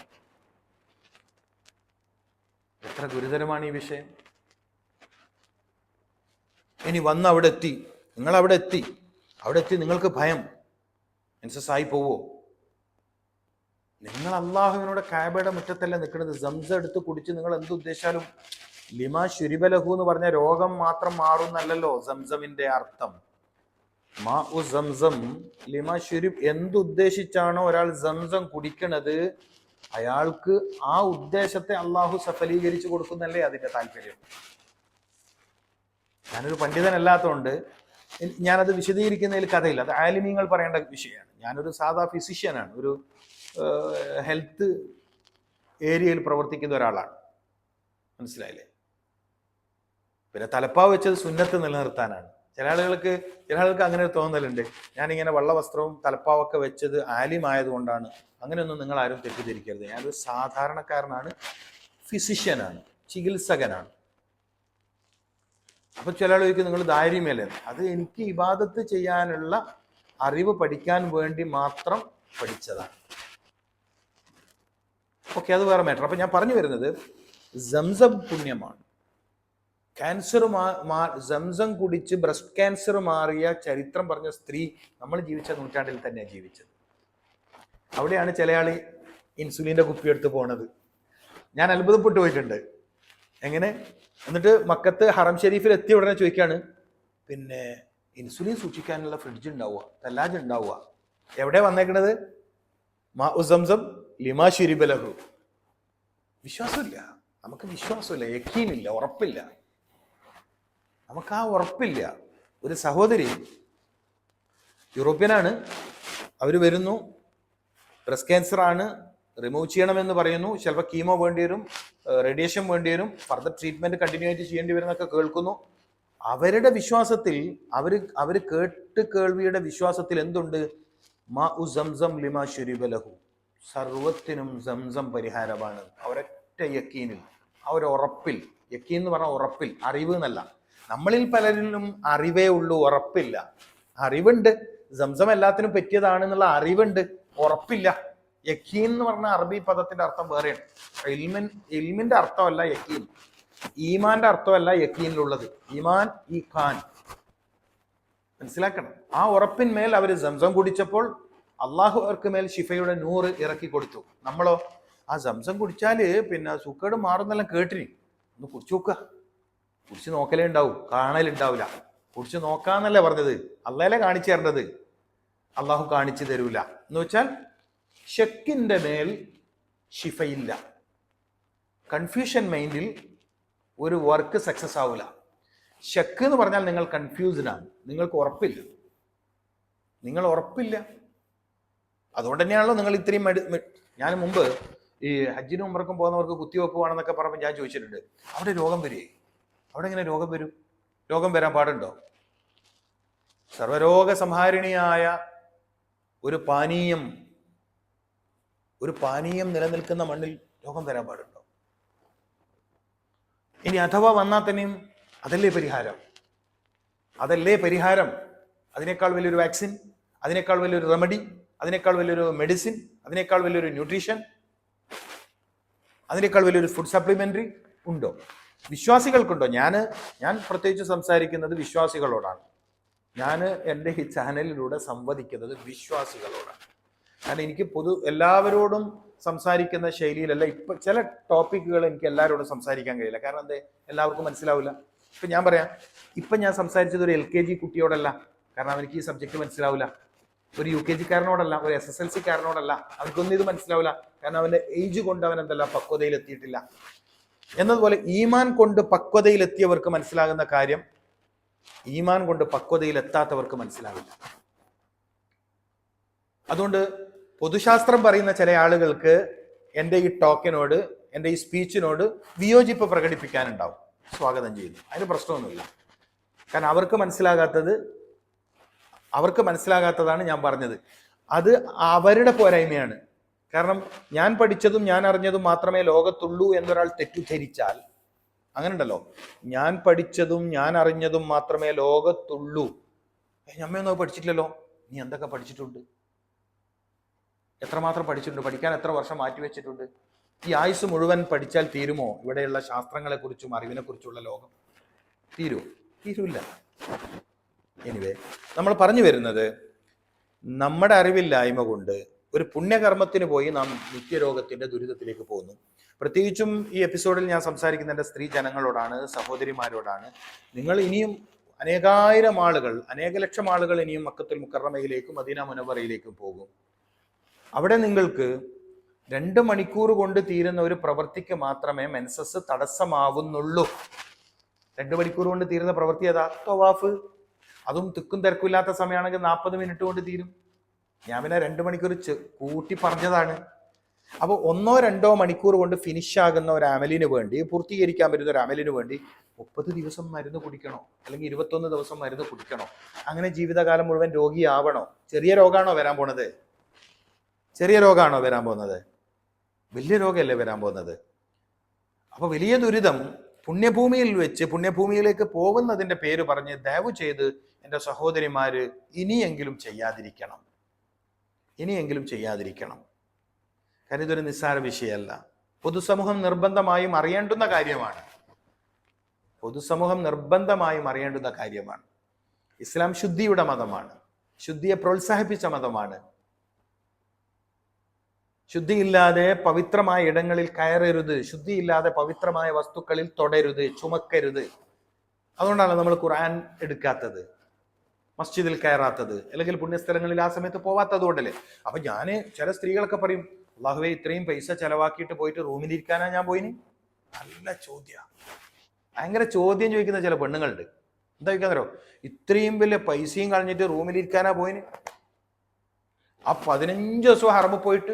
എത്ര ഗുരുതരമാണ് ഈ വിഷയം. ഇനി വന്ന് അവിടെ എത്തി, അവിടെ എത്തി നിങ്ങൾക്ക് ഭയം, മെൻസസ് ആയി പോവോ? നിങ്ങൾ അള്ളാഹുവിനോട് കഅബയുടെ മുറ്റത്തല്ല നിൽക്കുന്നത്. സംസം എടുത്ത് കുടിച്ച് നിങ്ങൾ എന്തുദ്ദേശിച്ചാലും ലിമാ ശുരിബലഹു എന്ന് പറഞ്ഞ രോഗം മാത്രം മാറുന്നല്ലോ സംസമിന്റെ അർത്ഥം. മാ ഉ സംസം ലിമാ ശുരിബ്, എന്തുദ്ദേശിച്ചാണോ ഒരാൾ സംസം കുടിക്കണത് അയാൾക്ക് ആ ഉദ്ദേശത്തെ അള്ളാഹു സഫലീകരിച്ചു കൊടുക്കുന്നല്ലേ അതിന്റെ താല്പര്യം. ഞാനൊരു പണ്ഡിതനല്ലാത്തതുകൊണ്ട് ഞാനത് വിശദീകരിക്കുന്നതിൽ കഥയില്ല, അത് ആലിമീങ്ങൾ പറയേണ്ട വിഷയമാണ്. ഞാനൊരു സാധാ ഫിസിഷ്യനാണ്, ഒരു ഹെൽത്ത് ഏരിയയിൽ പ്രവർത്തിക്കുന്ന ഒരാളാണ്. മനസ്സിലായില്ലേ? പിന്നെ തലപ്പാവ് വെച്ചത് സുന്നത്ത് നിലനിർത്താനാണ്. ചില ആളുകൾക്ക് അങ്ങനെ ഒരു തോന്നലുണ്ട്, ഞാനിങ്ങനെ വസ്ത്രവും തലപ്പാവൊക്കെ വെച്ചത് ആലിമായതുകൊണ്ടാണ്. അങ്ങനെയൊന്നും നിങ്ങൾ ആരും തെറ്റിദ്ധരിക്കരുത്. ഞാനൊരു സാധാരണക്കാരനാണ്, ഫിസിഷ്യനാണ്, ചികിത്സകനാണ്. അപ്പൊ ചില ആളുകൾക്ക് നിങ്ങൾ ദാരിമേലെ, അത് എനിക്ക് ഇബാദത്ത് ചെയ്യാനുള്ള അറിവ് പഠിക്കാൻ വേണ്ടി മാത്രം പഠിച്ചതാണ്. ഓക്കെ, അത് വേറെ മാറ്റർ. അപ്പൊ ഞാൻ പറഞ്ഞു വരുന്നത്, സംസം പുണ്യമാണ്. ക്യാൻസർ സംസം കുടിച്ച് ബ്രസ്റ്റ് ക്യാൻസർ മാറിയ ചരിത്രം പറഞ്ഞ സ്ത്രീ നമ്മൾ ജീവിച്ച നൂറ്റാണ്ടിൽ തന്നെയാണ് ജീവിച്ചത്. അവിടെയാണ് ചില ആള് ഇൻസുലിന്റെ കുപ്പി എടുത്ത് പോണത്. ഞാൻ അത്ഭുതപ്പെട്ടു പോയിട്ടുണ്ട്. എങ്ങനെ എന്നിട്ട് മക്കത്ത് ഹറം ഷെരീഫിൽ എത്തിയ ഉടനെ ചോദിക്കാണ്, പിന്നെ ഇൻസുലിൻ സൂക്ഷിക്കാനുള്ള ഫ്രിഡ്ജ് ഉണ്ടാവുക, തല്ലാജ് ഉണ്ടാവുക? എവിടെ വന്നേക്കണത്? മാ ഉസംസം ലിമാ ശുരിബലഹു. വിശ്വാസമില്ല, നമുക്ക് വിശ്വാസമില്ല, യക്കീനില്ല, ഉറപ്പില്ല. നമുക്ക് ആ ഉറപ്പില്ല. ഒരു സഹോദരി യൂറോപ്യനാണ്, അവർ വരുന്നു, ബ്രസ്റ്റ് ക്യാൻസർ ആണ്, റിമൂവ് ചെയ്യണമെന്ന് പറയുന്നു, ചിലപ്പോൾ കീമോ വേണ്ടി വരും, റേഡിയേഷൻ വേണ്ടി വരും, ഫർദർ ട്രീറ്റ്മെന്റ് കണ്ടിന്യൂ ആയിട്ട് ചെയ്യേണ്ടി വരുന്നൊക്കെ കേൾക്കുന്നു. അവരുടെ വിശ്വാസത്തിൽ, അവർ കേൾവിയുടെ വിശ്വാസത്തിൽ എന്തുണ്ട്? മാ ഉ സംസം ലിമാ ശുരിബലഹു, സർവത്തിനും സംസം പരിഹാരമാണ്. അവരൊറ്റ യക്കീനിൽ, ഉറപ്പിൽ. യക്കീൻ എന്ന് പറഞ്ഞാൽ ഉറപ്പിൽ, അറിവ് എന്നല്ല. നമ്മളിൽ പലരിലും അറിവേ ഉള്ളൂ, ഉറപ്പില്ല. അറിവുണ്ട്, സംസം എല്ലാത്തിനും പറ്റിയതാണെന്നുള്ള അറിവുണ്ട്, ഉറപ്പില്ല. യക്കീൻ എന്ന് പറഞ്ഞ അറബി പദത്തിന്റെ അർത്ഥം വേറെയാണ്. ഇൽമിന്റെ അർത്ഥമല്ല യക്കീൻ, ഈമാന്റെ അർത്ഥമല്ല യക്കീനിലുള്ളത്. ഈമാൻ ഈ ഖാൻ മനസ്സിലാക്കണം. ആ ഉറപ്പിന്മേൽ അവർ സംസം കുടിച്ചപ്പോൾ അള്ളാഹു അവർക്ക് മേൽ ഷിഫയുടെ നൂറ് ഇറക്കി കൊടുത്തു. നമ്മളോ ആ സംസം കുടിച്ചാല് പിന്നെ സുക്കേട് മാറുന്നെല്ലാം കേട്ടിന്, ഒന്ന് കുടിച്ചു നോക്കുക. കുടിച്ച് നോക്കലേ ഉണ്ടാവും, കാണലുണ്ടാവില്ല. കുടിച്ച് നോക്കാന്നല്ലേ പറഞ്ഞത്, അള്ളാഹല്ലേ കാണിച്ചു തരേണ്ടത്. അള്ളാഹു കാണിച്ചു തരൂല എന്ന് വെച്ചാൽ ഷക്കിന്റെ മേൽ ഷിഫയില്ല. കൺഫ്യൂഷൻ മൈൻഡിൽ ഒരു വർക്ക് സക്സസ് ആവില്ല. ഷക്ക് എന്ന് പറഞ്ഞാൽ നിങ്ങൾ കൺഫ്യൂസ്ഡ് ആണ്, നിങ്ങൾക്ക് ഉറപ്പില്ല. നിങ്ങൾ ഉറപ്പില്ല. അതുകൊണ്ട് തന്നെയാണല്ലോ നിങ്ങൾ ഇത്രയും ഞാൻ മുമ്പ് ഈ ഹജ്ജിനും ഉംറക്കും പോകുന്നവർക്ക് കുത്തിവെക്കുവാണെന്നൊക്കെ പറഞ്ഞപ്പോൾ ഞാൻ ചോദിച്ചിട്ടുണ്ട്, അവിടെ രോഗം വരുമേ? അവിടെ എങ്ങനെ രോഗം വരും? രോഗം വരാൻ പാടുണ്ടോ? സർവരോഗ സംഹാരിണിയായ ഒരു പാനീയം നിലനിൽക്കുന്ന മണ്ണിൽ രോഗം വരാൻ പാടുണ്ടോ? ഇനി അഥവാ വന്നാൽ തന്നെയും അതല്ലേ പരിഹാരം? അതിനേക്കാൾ വലിയൊരു വാക്സിൻ, അതിനേക്കാൾ വലിയൊരു റെമഡി, അതിനേക്കാൾ വലിയൊരു മെഡിസിൻ, അതിനേക്കാൾ വലിയൊരു ന്യൂട്രീഷൻ, അതിനേക്കാൾ വലിയൊരു ഫുഡ് സപ്ലിമെന്ററി ഉണ്ടോ? വിശ്വാസികൾക്കുണ്ടോ? ഞാൻ പ്രത്യേകിച്ച് സംസാരിക്കുന്നത് വിശ്വാസികളോടാണ്. ഞാൻ എൻ്റെ ഈ ചാനലിലൂടെ സംവദിക്കുന്നത് വിശ്വാസികളോടാണ്. കാരണം എനിക്ക് എല്ലാവരോടും സംസാരിക്കുന്ന ശൈലിയിലല്ല. ഇപ്പം ചില ടോപ്പിക്കുകൾ എനിക്ക് എല്ലാവരോടും സംസാരിക്കാൻ കഴിയില്ല. കാരണം എന്തേ? എല്ലാവർക്കും മനസ്സിലാവില്ല. ഇപ്പം ഞാൻ പറയാം, ഇപ്പം ഞാൻ സംസാരിച്ചത് ഒരു LKG കുട്ടിയോടല്ല, കാരണം അവർക്ക് ഈ സബ്ജക്റ്റ് മനസ്സിലാവില്ല. ഒരു UKG കാരനോടല്ല, ഒരു SSLC കാരനോടല്ല, അവർക്കൊന്നും ഇത് മനസ്സിലാവില്ല. കാരണം അവൻ്റെ ഏജ് കൊണ്ട് അവൻ എന്തല്ല പക്വതയിലെത്തിയിട്ടില്ല. എന്നതുപോലെ ഈമാൻ കൊണ്ട് പക്വതയിലെത്തിയവർക്ക് മനസ്സിലാകുന്ന കാര്യം ഈമാൻ കൊണ്ട് പക്വതയിലെത്താത്തവർക്ക് മനസ്സിലാവില്ല. അതുകൊണ്ട് പൊതുശാസ്ത്രം പറയുന്ന ചില ആളുകൾക്ക് എൻ്റെ ഈ ടോക്കിനോട്, എൻ്റെ ഈ സ്പീച്ചിനോട് വിയോജിപ്പ് പ്രകടിപ്പിക്കാനുണ്ടാവും. സ്വാഗതം ചെയ്യുന്നു, അതിന് പ്രശ്നമൊന്നുമില്ല. കാരണം അവർക്ക് മനസ്സിലാകാത്തതാണ് ഞാൻ പറഞ്ഞത്. അത് അവരുടെ പോരായ്മയാണ്. കാരണം ഞാൻ പഠിച്ചതും ഞാൻ അറിഞ്ഞതും മാത്രമേ ലോകത്തുള്ളൂ എന്നൊരാൾ തെറ്റിദ്ധരിച്ചാൽ, അങ്ങനെ ഉണ്ടല്ലോ, ഞാൻ പഠിച്ചതും ഞാൻ അറിഞ്ഞതും മാത്രമേ ലോകത്തുള്ളൂ. ഞമ്മയൊന്നും പഠിച്ചിട്ടില്ലല്ലോ. നീ എന്തൊക്കെ പഠിച്ചിട്ടുണ്ട്? എത്രമാത്രം പഠിച്ചിട്ടുണ്ട്? പഠിക്കാൻ എത്ര വർഷം മാറ്റിവെച്ചിട്ടുണ്ട്? ഈ ആയുസ് മുഴുവൻ പഠിച്ചാൽ തീരുമോ ഇവിടെയുള്ള ശാസ്ത്രങ്ങളെക്കുറിച്ചും അറിവിനെക്കുറിച്ചുള്ള ലോകം? തീരൂല്ല. എനിവേ, നമ്മൾ പറഞ്ഞു വരുന്നത്, നമ്മുടെ അറിവില്ലായ്മ കൊണ്ട് ഒരു പുണ്യകർമ്മത്തിന് പോയി നാം നിത്യരോഗത്തിന്റെ ദുരിതത്തിലേക്ക് പോകുന്നു. പ്രത്യേകിച്ചും ഈ എപ്പിസോഡിൽ ഞാൻ സംസാരിക്കുന്ന എൻ്റെ സ്ത്രീ ജനങ്ങളോടാണ്, സഹോദരിമാരോടാണ്. നിങ്ങൾ ഇനിയും അനേക ലക്ഷം ആളുകൾ ഇനിയും മക്കത്തുൽ മുക്കറമയിലേക്കും മദീന മുനവറയിലേക്കും പോകും. അവിടെ നിങ്ങൾക്ക് 2 മണിക്കൂർ കൊണ്ട് തീരുന്ന ഒരു പ്രവൃത്തിക്ക് മാത്രമേ മെൻസസ് തടസ്സമാവുന്നുള്ളൂ. 2 മണിക്കൂർ കൊണ്ട് തീരുന്ന പ്രവൃത്തി ഏതാ? തവാഫ്. അതും തിക്കും തിരക്കില്ലാത്ത സമയമാണെങ്കിൽ 40 മിനിറ്റ് കൊണ്ട് തീരും. ഞാൻ പിന്നെ 2 മണിക്കൂർ കൂട്ടി പറഞ്ഞതാണ്. അപ്പോൾ 1-2 മണിക്കൂർ കൊണ്ട് ഫിനിഷ് ആകുന്ന ഒരു അമലിന് വേണ്ടി, പൂർത്തീകരിക്കാൻ പറ്റുന്ന ഒരു അമലിന് വേണ്ടി 30 ദിവസം മരുന്ന് കുടിക്കണോ? അല്ലെങ്കിൽ 21 ദിവസം മരുന്ന് കുടിക്കണോ? അങ്ങനെ ജീവിതകാലം മുഴുവൻ രോഗിയാവണോ? ചെറിയ രോഗമാണോ വരാൻ പോണത്? വലിയ രോഗമല്ലേ വരാൻ പോകുന്നത്? അപ്പൊ വലിയ ദുരിതം പുണ്യഭൂമിയിൽ വെച്ച്, പുണ്യഭൂമിയിലേക്ക് പോകുന്നതിന്റെ പേര് പറഞ്ഞ് ദയവ് ചെയ്ത് എൻ്റെ സഹോദരിമാര് ഇനിയെങ്കിലും ചെയ്യാതിരിക്കണം. കാരണം ഇതൊരു നിസ്സാര വിഷയമല്ല. പൊതുസമൂഹം നിർബന്ധമായും അറിയേണ്ടുന്ന കാര്യമാണ്. ഇസ്ലാം ശുദ്ധിയുടെ മതമാണ്. ശുദ്ധിയെ പ്രോത്സാഹിപ്പിച്ച മതമാണ്. ശുദ്ധിയില്ലാതെ പവിത്രമായ ഇടങ്ങളിൽ കയറരുത്, ശുദ്ധിയില്ലാതെ പവിത്രമായ വസ്തുക്കളിൽ തൊടരുത്, ചുമക്കരുത്. അതുകൊണ്ടാണ് നമ്മൾ ഖുർആൻ എടുക്കാത്തത്, മസ്ജിദിൽ കയറാത്തത്, അല്ലെങ്കിൽ പുണ്യസ്ഥലങ്ങളിൽ ആ സമയത്ത് പോവാത്തത് കൊണ്ടല്ലേ. അപ്പൊ ചില സ്ത്രീകളൊക്കെ പറയും, അള്ളാഹുവേ ഇത്രയും പൈസ ചെലവാക്കിയിട്ട് പോയിട്ട് റൂമിലിരിക്കാനാ ഞാൻ പോയിന്. നല്ല ചോദ്യ, ഭയങ്കര ചോദ്യം ചോദിക്കുന്ന ചില പെണ്ണുങ്ങളുണ്ട്. എന്താ ചോദിക്കാന്നോ, ഇത്രയും വലിയ പൈസയും കളഞ്ഞിട്ട് റൂമിലിരിക്കാനാ പോയിന്. ആ 15 ദിവസം ഹറമ് പോയിട്ട്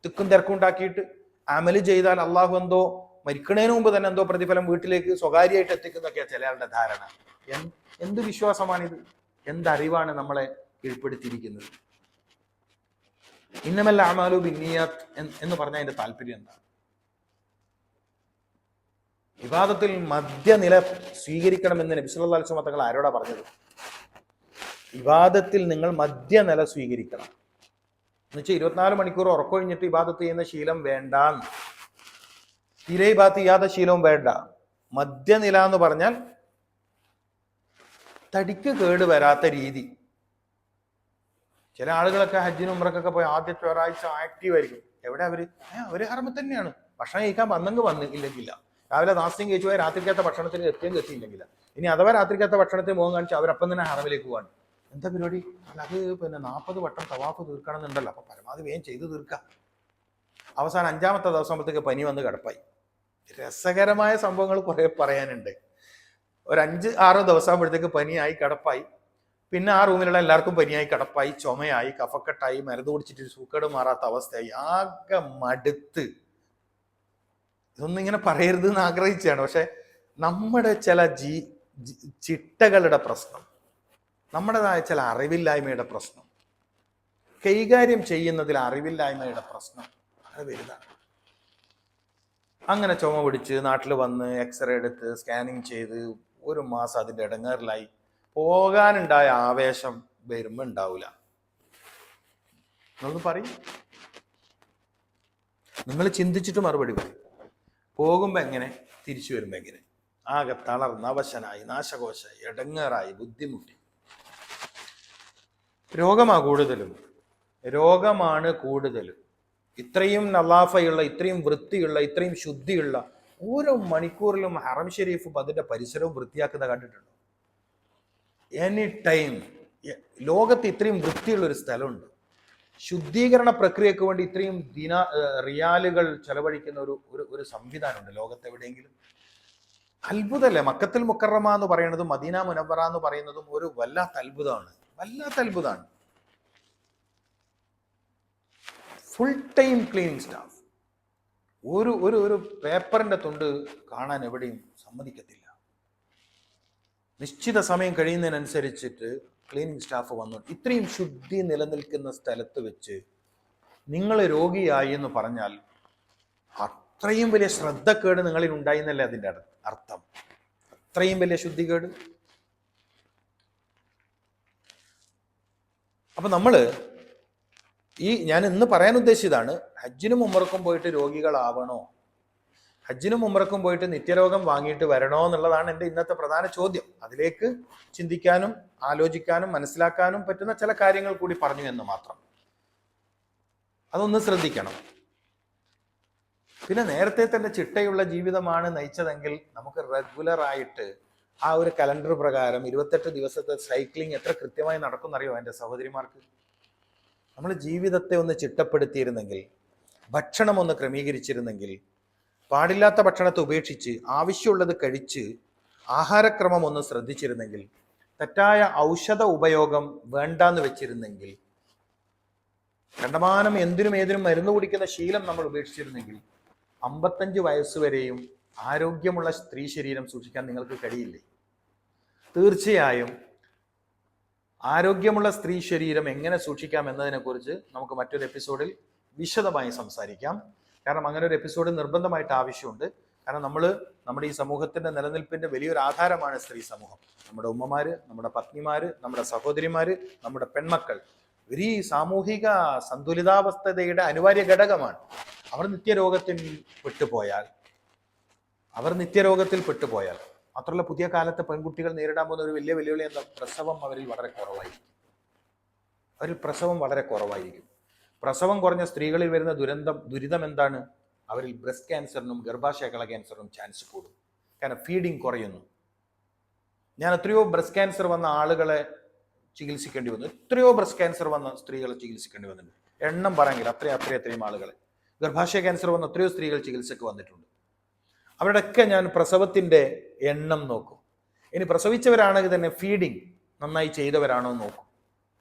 തിക്കും തിരക്കും ഉണ്ടാക്കിയിട്ട് അമല് ചെയ്താൽ അള്ളാഹു എന്തോ മരിക്കണേന് മുമ്പ് തന്നെ എന്തോ പ്രതിഫലം വീട്ടിലേക്ക് സ്വകാര്യമായിട്ട് എത്തിക്കുന്നൊക്കെയാ ചിലയാളുടെ ധാരണ. എന്ത് വിശ്വാസമാണിത്? എന്തറിവാണ് നമ്മളെ കീഴ്പ്പെടുത്തിയിരിക്കുന്നത്? ഇന്നമൽ അഅ്മാലു ബിന്നിയാത്ത് എന്ന് പറഞ്ഞാൽ അതിന്റെ താല്പര്യം എന്താണ്? വിവാദത്തിൽ മധ്യനില സ്വീകരിക്കണമെന്ന് നബി സല്ലല്ലാഹു അലൈഹി വസല്ലം തങ്ങൾ ആരോടാ പറഞ്ഞത്? വിവാദത്തിൽ നിങ്ങൾ മധ്യനില സ്വീകരിക്കണം എന്നുവെച്ചാൽ 24 മണിക്കൂർ ഉറക്കൊഴിഞ്ഞിട്ട് ഇബാദത്ത് ചെയ്യുന്ന ശീലം വേണ്ട, തീരെ ഇബാദത്ത് ചെയ്യാത്ത ശീലവും വേണ്ട. മധ്യനില എന്ന് പറഞ്ഞാൽ തടിക്ക് കേട് വരാത്ത രീതി. ചില ആളുകളൊക്കെ ഹജ്ജിനും ഉംറക്കൊക്കെ പോയി ആദ്യത്തെ ഒരാഴ്ച ആക്റ്റീവ് ആയിരിക്കും. എവിടെ അവര് ഹറമിൽ തന്നെയാണ്, ഭക്ഷണം കഴിക്കാൻ ഇല്ലെങ്കില്ല. രാവിലെ നാസ്തിയും കഴിച്ചു പോയി രാത്രിക്കകത്ത ഭക്ഷണത്തിന് എത്തിയില്ലെങ്കില്ല. ഇനി അഥവാ രാത്രിക്കകത്ത ഭക്ഷണത്തിന് മുഖം കാണിച്ച് അവരപ്പം തന്നെ ഹറമിലേക്ക് പോവാണ്. എന്താ പരിപാടി? അത് 40 വട്ടം തവാഫ് തീർക്കണം എന്നുണ്ടല്ലോ, അപ്പൊ പരമാവധി വേഗം ചെയ്ത് തീർക്കാം. അവസാനം 5ാമത്തെ ദിവസം ആകുമ്പോഴത്തേക്ക് പനി വന്ന് കിടപ്പായി. രസകരമായ സംഭവങ്ങൾ കുറെ പറയാനുണ്ട്. ഒരു 5-6 ദിവസം ആകുമ്പോഴത്തേക്ക് പനിയായി കിടപ്പായി. പിന്നെ ആ റൂമിലുള്ള എല്ലാവർക്കും പനിയായി കിടപ്പായി, ചുമയായി, കഫക്കെട്ടായി, മരുന്ന് കുടിച്ചിട്ട് സൂക്കേട് മാറാത്ത അവസ്ഥയായി, ആകെ മടുത്ത്. ഇതൊന്നും ഇങ്ങനെ പറയരുത് എന്ന് ആഗ്രഹിച്ചാണ്. പക്ഷെ നമ്മുടെ ചില ചിട്ടകളുടെ പ്രശ്നം, നമ്മുടേതായ ചില അറിവില്ലായ്മയുടെ പ്രശ്നം, കൈകാര്യം ചെയ്യുന്നതിൽ അറിവില്ലായ്മയുടെ പ്രശ്നം അത് വലുതാണ്. അങ്ങനെ ചുമ പിടിച്ച് നാട്ടിൽ വന്ന് എക്സ്റേ എടുത്ത് സ്കാനിങ് ചെയ്ത് 1 മാസം അതിൻ്റെ ഇടങ്ങേറിലായി. പോകാനുണ്ടായ ആവേശം വരുമ്പോ ഉണ്ടാവില്ല. നിങ്ങളൊന്ന് പറയും, നിങ്ങൾ ചിന്തിച്ചിട്ട് മറുപടി പറയും. പോകുമ്പോ എങ്ങനെ, തിരിച്ചു വരുമ്പോ എങ്ങനെ? ആകെ തളർന്ന് അവശനായി, നാശകോശായി, ഇടങ്ങേറായി, ബുദ്ധിമുട്ടി. രോഗമാണ് കൂടുതലും. ഇത്രയും നലാഫയുള്ള, ഇത്രയും വൃത്തിയുള്ള, ഇത്രയും ശുദ്ധിയുള്ള, ഓരോ മണിക്കൂറിലും ഹറം ഷരീഫും അതിന്റെ പരിസരവും വൃത്തിയാക്കുന്ന കണ്ടിട്ടുണ്ടോ? Any time. ലോകത്ത് ഇത്രയും വൃത്തിയുള്ള ഒരു സ്ഥലമുണ്ട്. ശുദ്ധീകരണ പ്രക്രിയക്ക് വേണ്ടി ഇത്രയും റിയാലുകൾ ചെലവഴിക്കുന്ന ഒരു സംവിധാനമുണ്ട് ലോകത്ത് എവിടെയെങ്കിലും? അത്ഭുതമല്ലേ? മക്കത്തുൽ മുക്കറമ എന്ന് പറയുന്നതും മദീന മുനവ്വറ എന്ന് പറയുന്നതും ഒരു വല്ലാത്ത അത്ഭുതമാണ്. Full time cleaning staff. ഒരു പേപ്പറിന്റെ തുണ്ട് കാണാൻ എവിടെയും സമ്മതിക്കത്തില്ല. നിശ്ചിത സമയം കഴിയുന്നതിനനുസരിച്ചിട്ട് ക്ലീനിങ് സ്റ്റാഫ് വന്നു. ഇത്രയും ശുദ്ധി നിലനിൽക്കുന്ന സ്ഥലത്ത് വെച്ച് നിങ്ങൾ രോഗിയായി എന്ന് പറഞ്ഞാൽ അത്രയും വലിയ ശ്രദ്ധക്കേട് നിങ്ങളിൽ ഉണ്ടായി എന്നല്ലേ അതിൻ്റെ അർത്ഥം? അത്രയും വലിയ ശുദ്ധികേട്. അപ്പൊ ഞാൻ ഇന്ന് പറയാൻ ഉദ്ദേശിച്ചതാണ്, ഹജ്ജിനും ഉംറക്കും പോയിട്ട് രോഗികളാവണോ, ഹജ്ജിനും ഉംറക്കും പോയിട്ട് നിത്യരോഗം വാങ്ങിയിട്ട് വരണോ എന്നുള്ളതാണ് എൻ്റെ ഇന്നത്തെ പ്രധാന ചോദ്യം. അതിലേക്ക് ചിന്തിക്കാനും ആലോചിക്കാനും മനസ്സിലാക്കാനും പറ്റുന്ന ചില കാര്യങ്ങൾ കൂടി പറഞ്ഞു എന്ന് മാത്രം. അതൊന്ന് ശ്രദ്ധിക്കണം. പിന്നെ നേരത്തെ തന്നെ ചിട്ടയുള്ള ജീവിതമാണ് നയിച്ചതെങ്കിൽ നമുക്ക് റെഗുലറായിട്ട് ആ ഒരു കലണ്ടർ പ്രകാരം 28 ദിവസത്തെ സൈക്ലിംഗ് എത്ര കൃത്യമായി നടക്കുമെന്നറിയോ എൻ്റെ സഹോദരിമാർക്ക്? നമ്മൾ ജീവിതത്തെ ഒന്ന് ചിട്ടപ്പെടുത്തിയിരുന്നെങ്കിൽ, ഭക്ഷണം ഒന്ന് ക്രമീകരിച്ചിരുന്നെങ്കിൽ, പാടില്ലാത്ത ഭക്ഷണത്തെ ഉപേക്ഷിച്ച് ആവശ്യമുള്ളത് കഴിച്ച് ആഹാരക്രമം ഒന്ന് ശ്രദ്ധിച്ചിരുന്നെങ്കിൽ, തെറ്റായ ഔഷധ ഉപയോഗം വേണ്ടാന്ന് വെച്ചിരുന്നെങ്കിൽ, കണ്ടമാനം എന്തിനും ഏതിനും മരുന്ന് കുടിക്കുന്ന ശീലം നമ്മൾ ഉപേക്ഷിച്ചിരുന്നെങ്കിൽ 55 വയസ്സുവരെയും ആരോഗ്യമുള്ള സ്ത്രീ ശരീരം സൂക്ഷിക്കാൻ നിങ്ങൾക്ക് കഴിയില്ലേ? തീർച്ചയായും ആരോഗ്യമുള്ള സ്ത്രീ ശരീരം എങ്ങനെ സൂക്ഷിക്കാം എന്നതിനെക്കുറിച്ച് നമുക്ക് മറ്റൊരു എപ്പിസോഡിൽ വിശദമായി സംസാരിക്കാം. കാരണം അങ്ങനെ ഒരു എപ്പിസോഡ് നിർബന്ധമായിട്ട് ആവശ്യമുണ്ട്. കാരണം നമ്മുടെ ഈ സമൂഹത്തിന്റെ നിലനിൽപ്പിന്റെ വലിയൊരു ആധാരമാണ് സ്ത്രീ സമൂഹം. നമ്മുടെ ഉമ്മമാര്, നമ്മുടെ പത്നിമാര്, നമ്മുടെ സഹോദരിമാര്, നമ്മുടെ പെൺമക്കൾ ഒരു സാമൂഹിക സന്തുലിതാവസ്ഥതയുടെ അനിവാര്യ ഘടകമാണ്. അവർ നിത്യരോഗത്തിൽ പെട്ടുപോയാൽ മാത്രമല്ല, പുതിയ കാലത്തെ പെൺകുട്ടികൾ നേരിടാൻ പോകുന്ന ഒരു വലിയ വെല്ലുവിളി എന്താ? പ്രസവം വളരെ കുറവായിരിക്കും. പ്രസവം കുറഞ്ഞ സ്ത്രീകളിൽ വരുന്ന ദുരിതം എന്താണ്? അവരിൽ ബ്രസ്റ്റ് ക്യാൻസറിനും ഗർഭാശയകള ക്യാൻസറിനും ചാൻസ് കൂടും. കാരണം ഫീഡിങ് കുറയുന്നു. ഞാൻ എത്രയോ ബ്രസ്റ്റ് ക്യാൻസർ വന്ന ആളുകളെ ചികിത്സിക്കേണ്ടി വന്നു. എത്രയോ ബ്രസ്റ്റ് ക്യാൻസർ വന്ന സ്ത്രീകളെ ചികിത്സിക്കേണ്ടി വന്നിട്ടുണ്ട്. എണ്ണം പറയാമെങ്കിൽ അത്രയും ആളുകളെ. ഗർഭാശയ ക്യാൻസർ വന്ന എത്രയോ സ്ത്രീകൾ ചികിത്സക്ക് വന്നിട്ടുണ്ട്. അവരുടെയൊക്കെ ഞാൻ പ്രസവത്തിന്റെ എണ്ണം നോക്കും. ഇനി പ്രസവിച്ചവരാണെങ്കിൽ തന്നെ ഫീഡിങ് നന്നായി ചെയ്തവരാണോ നോക്കും.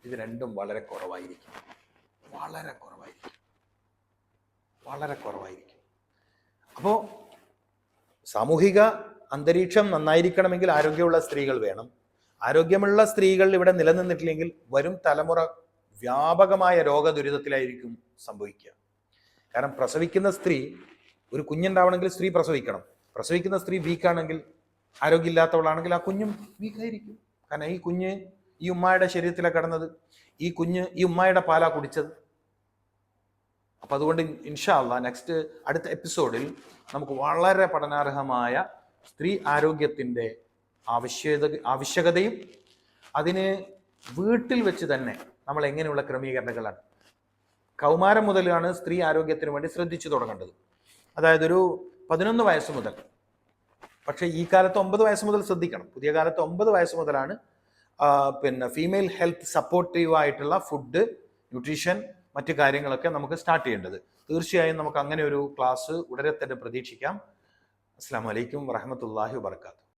ഇത് രണ്ടും വളരെ കുറവായിരിക്കും. അപ്പോൾ സാമൂഹിക അന്തരീക്ഷം നന്നായിരിക്കണമെങ്കിൽ ആരോഗ്യമുള്ള സ്ത്രീകൾ വേണം. ആരോഗ്യമുള്ള സ്ത്രീകൾ ഇവിടെ നിലനിന്നിട്ടില്ലെങ്കിൽ വരും തലമുറ വ്യാപകമായ രോഗദുരിതത്തിലായിരിക്കും സംഭവിക്കുക. കാരണം പ്രസവിക്കുന്ന സ്ത്രീ, ഒരു കുഞ്ഞുണ്ടാവണമെങ്കിൽ സ്ത്രീ പ്രസവിക്കണം. പ്രസവിക്കുന്ന സ്ത്രീ വീക്കാണെങ്കിൽ, ആരോഗ്യമില്ലാത്തവളാണെങ്കിൽ ആ കുഞ്ഞും വീക്കായിരിക്കും. കാരണം ഈ കുഞ്ഞ് ഈ ഉമ്മായുടെ ശരീരത്തിലാണ് കിടന്നത്, ഈ കുഞ്ഞ് ഈ ഉമ്മായുടെ പാലാ കുടിച്ചത്. അപ്പം അതുകൊണ്ട് ഇൻഷാ അല്ലാഹ് നെക്സ്റ്റ് അടുത്ത എപ്പിസോഡിൽ നമുക്ക് വളരെ പഠനാർഹമായ സ്ത്രീ ആരോഗ്യത്തിൻ്റെ ആവശ്യകതയും അതിന് വീട്ടിൽ വെച്ച് തന്നെ നമ്മൾ എങ്ങനെയുള്ള ക്രമീകരണങ്ങളാണ്, കൗമാരം മുതലാണ് സ്ത്രീ ആരോഗ്യത്തിന് വേണ്ടി ശ്രദ്ധിച്ചു തുടങ്ങേണ്ടത്. അതായത് ഒരു 11 വയസ്സ് മുതൽ. പക്ഷേ ഈ കാലത്ത് 9 വയസ്സ് മുതൽ ശ്രദ്ധിക്കണം. പുതിയ കാലത്ത് 9 വയസ്സ് മുതലാണ് ഫീമെയിൽ ഹെൽത്ത് സപ്പോർട്ടീവ് ആയിട്ടുള്ള ഫുഡ്, ന്യൂട്രീഷൻ, മറ്റു കാര്യങ്ങളൊക്കെ നമുക്ക് സ്റ്റാർട്ട് ചെയ്യേണ്ടത്. തീർച്ചയായും നമുക്ക് അങ്ങനെ ഒരു ക്ലാസ് ഉടനെ തന്നെ പ്രതീക്ഷിക്കാം. അസ്സലാമു അലൈക്കും വറഹ്മത്തുള്ളാഹി വബറകാതുഹു.